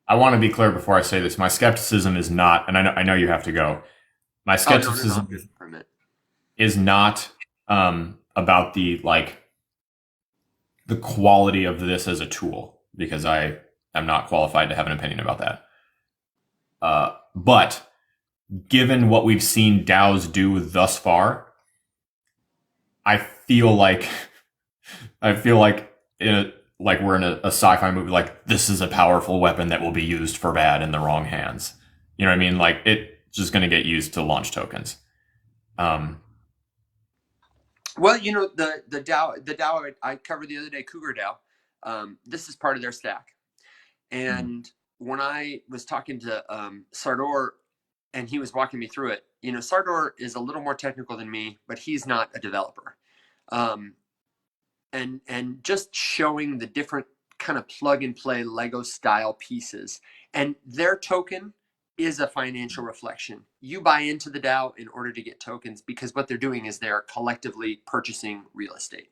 I want to be clear before I say this. My skepticism is not, and I know you have to go. My Oh, no, no, no. skepticism For a minute. is not about the quality of this as a tool, because I am not qualified to have an opinion about that. But given what we've seen DAOs do thus far, I feel like I feel like like we're in a sci-fi movie. Like, this is a powerful weapon that will be used for bad in the wrong hands. You know what I mean? Like, it's just going to get used to launch tokens. Well, you know, the DAO I covered the other day, Cougar DAO. This is part of their stack. And when I was talking to Sardor, and he was walking me through it, you know, Sardor is a little more technical than me, but he's not a developer. Um, and just showing the different kind of plug and play Lego style pieces, and their token is a financial reflection. You buy into the DAO in order to get tokens, because what they're doing is they're collectively purchasing real estate.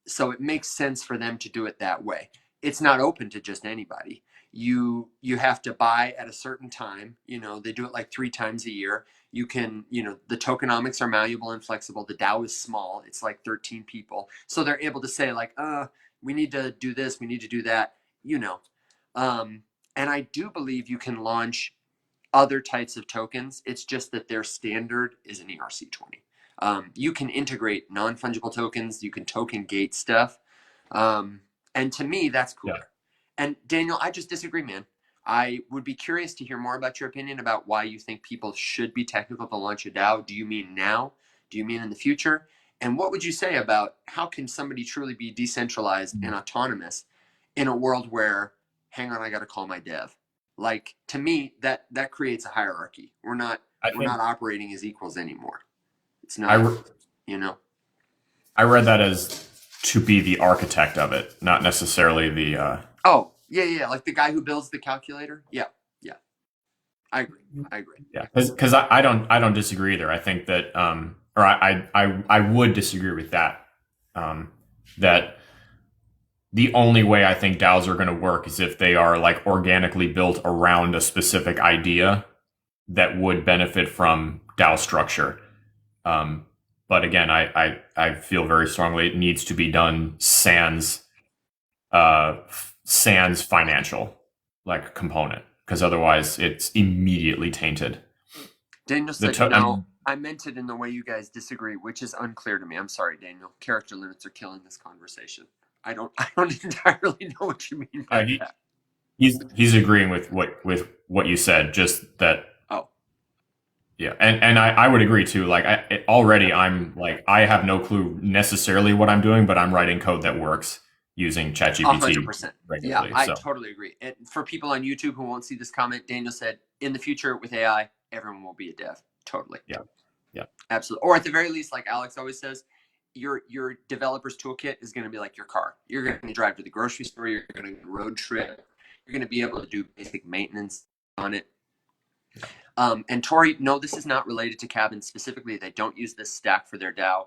So it makes sense for them to do it that way. It's not open to just anybody. You have to buy at a certain time. You know, they do it like 3 times a year. You can, you know, the tokenomics are malleable and flexible. The DAO is small. It's like 13 people. So they're able to say like, we need to do this, we need to do that, you know. And I do believe you can launch other types of tokens. It's just that their standard is an ERC20. You can integrate non-fungible tokens. You can token gate stuff. And to me, that's cooler. Yeah. And Daniel, I just disagree, man. I would be curious to hear more about your opinion about why you think people should be technical to launch a DAO. Do you mean now? Do you mean in the future? And what would you say about how can somebody truly be decentralized and autonomous in a world where, hang on, I got to call my dev? Like, to me, that creates a hierarchy. We're not operating as equals anymore. It's not, you know. I read that as to be the architect of it, not necessarily the. Oh, yeah, like the guy who builds the calculator. Yeah. I agree. Yeah, because I don't disagree either. I think that, or I would disagree with that. That the only way I think DAOs are going to work is if they are like organically built around a specific idea that would benefit from DAO structure. But again, I feel very strongly it needs to be done sans financial like component, because otherwise it's immediately tainted. Daniel said, no, I meant it in the way you guys disagree, which is unclear to me. I'm sorry, Daniel. Character limits are killing this conversation. I don't entirely know what you mean by that. He's agreeing with what you said, just that. Oh. Yeah, and I would agree too. Like, I'm like, I have no clue necessarily what I'm doing, but I'm writing code that works using ChatGPT 100%. Yeah, I totally agree. And for people on YouTube who won't see this comment, Daniel said, in the future with AI, everyone will be a dev. Totally. Yeah. Absolutely. Or at the very least, like Alex always says, your developer's toolkit is going to be like your car. You're going to drive to the grocery store. You're going to road trip. You're going to be able to do basic maintenance on it. And Tori, no, this is not related to Cabin specifically. They don't use this stack for their DAO.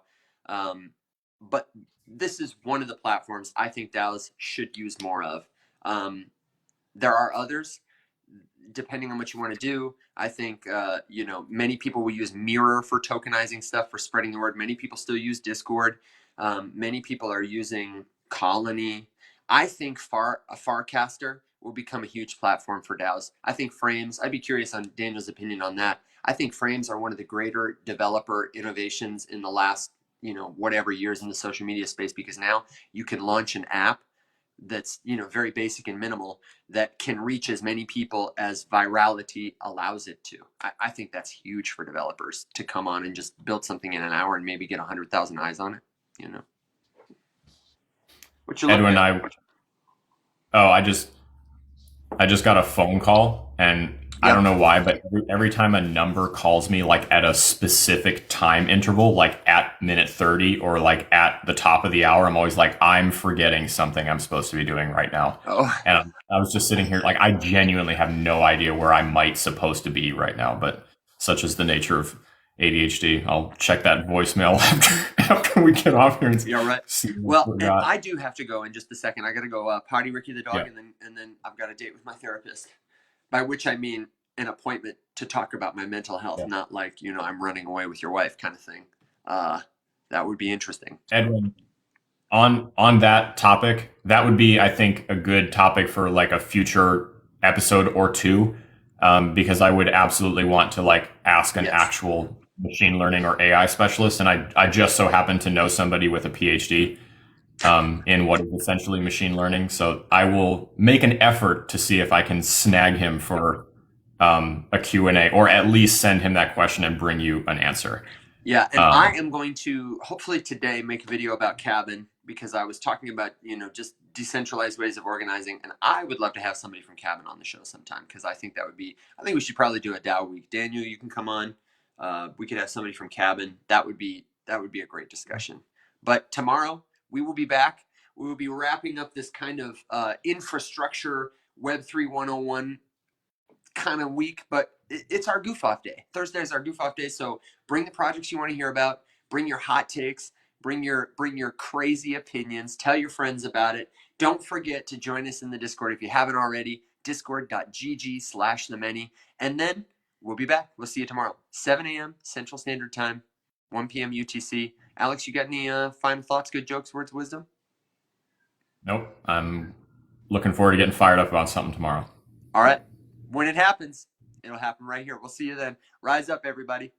But this is one of the platforms I think DAOs should use more of. There are others, depending on what you want to do. I think, many people will use Mirror for tokenizing stuff, for spreading the word. Many people still use Discord. Many people are using Colony. I think a Farcaster will become a huge platform for DAOs. I think Frames, I'd be curious on Daniel's opinion on that. I think Frames are one of the greater developer innovations in the last, whatever years in the social media space, because now you can launch an app that's, very basic and minimal that can reach as many people as virality allows it to. I think that's huge for developers to come on and just build something in an hour and maybe get 100,000 eyes on it, What you Edwin, I just got a phone call And I don't Yep. know why, but every time a number calls me like at a specific time interval, like at minute 30 or like at the top of the hour, I'm always like, I'm forgetting something I'm supposed to be doing right now. Oh, And I was just sitting here, like, I genuinely have no idea where I might supposed to be right now, but such is the nature of ADHD. I'll check that voicemail after we get off here and you're right. see what Well, we and got. I do have to go in just a second. I got to go potty Ricky the dog, Yeah. and then I've got a date with my therapist. By which I mean an appointment to talk about my mental health, Yeah. not like I'm running away with your wife kind of thing. Uh, that would be interesting. Edwin, on that topic, that would be, I think, a good topic for like a future episode or two, because I would absolutely want to like ask an Yes. actual machine learning or AI specialist, and I just so happen to know somebody with a PhD in what is essentially machine learning. So I will make an effort to see if I can snag him for a Q&A, or at least send him that question and bring you an answer. Yeah, and I Um, am going to hopefully today make a video about Cabin because I was talking about just decentralized ways of organizing, and I would love to have somebody from Cabin on the show sometime because I think that would be. I think we should probably do a DAO week. Daniel, you can come on. We could have somebody from Cabin. That would be a great discussion. But tomorrow we will be back. We will be wrapping up this kind of infrastructure Web3 101 kind of week, but it's our goof off day. Thursday is our goof off day, so bring the projects you want to hear about, bring your hot takes, bring your crazy opinions, tell your friends about it. Don't forget to join us in the Discord if you haven't already. Discord.gg/the many, and then we'll be back. We'll see you tomorrow, 7 a.m. Central Standard Time, 1 p.m. UTC. Alex, you got any final thoughts, good jokes, words of wisdom? nope. I'm looking forward to getting fired up about something tomorrow. All right. When it happens, it'll happen right here. We'll see you then. Rise up, everybody.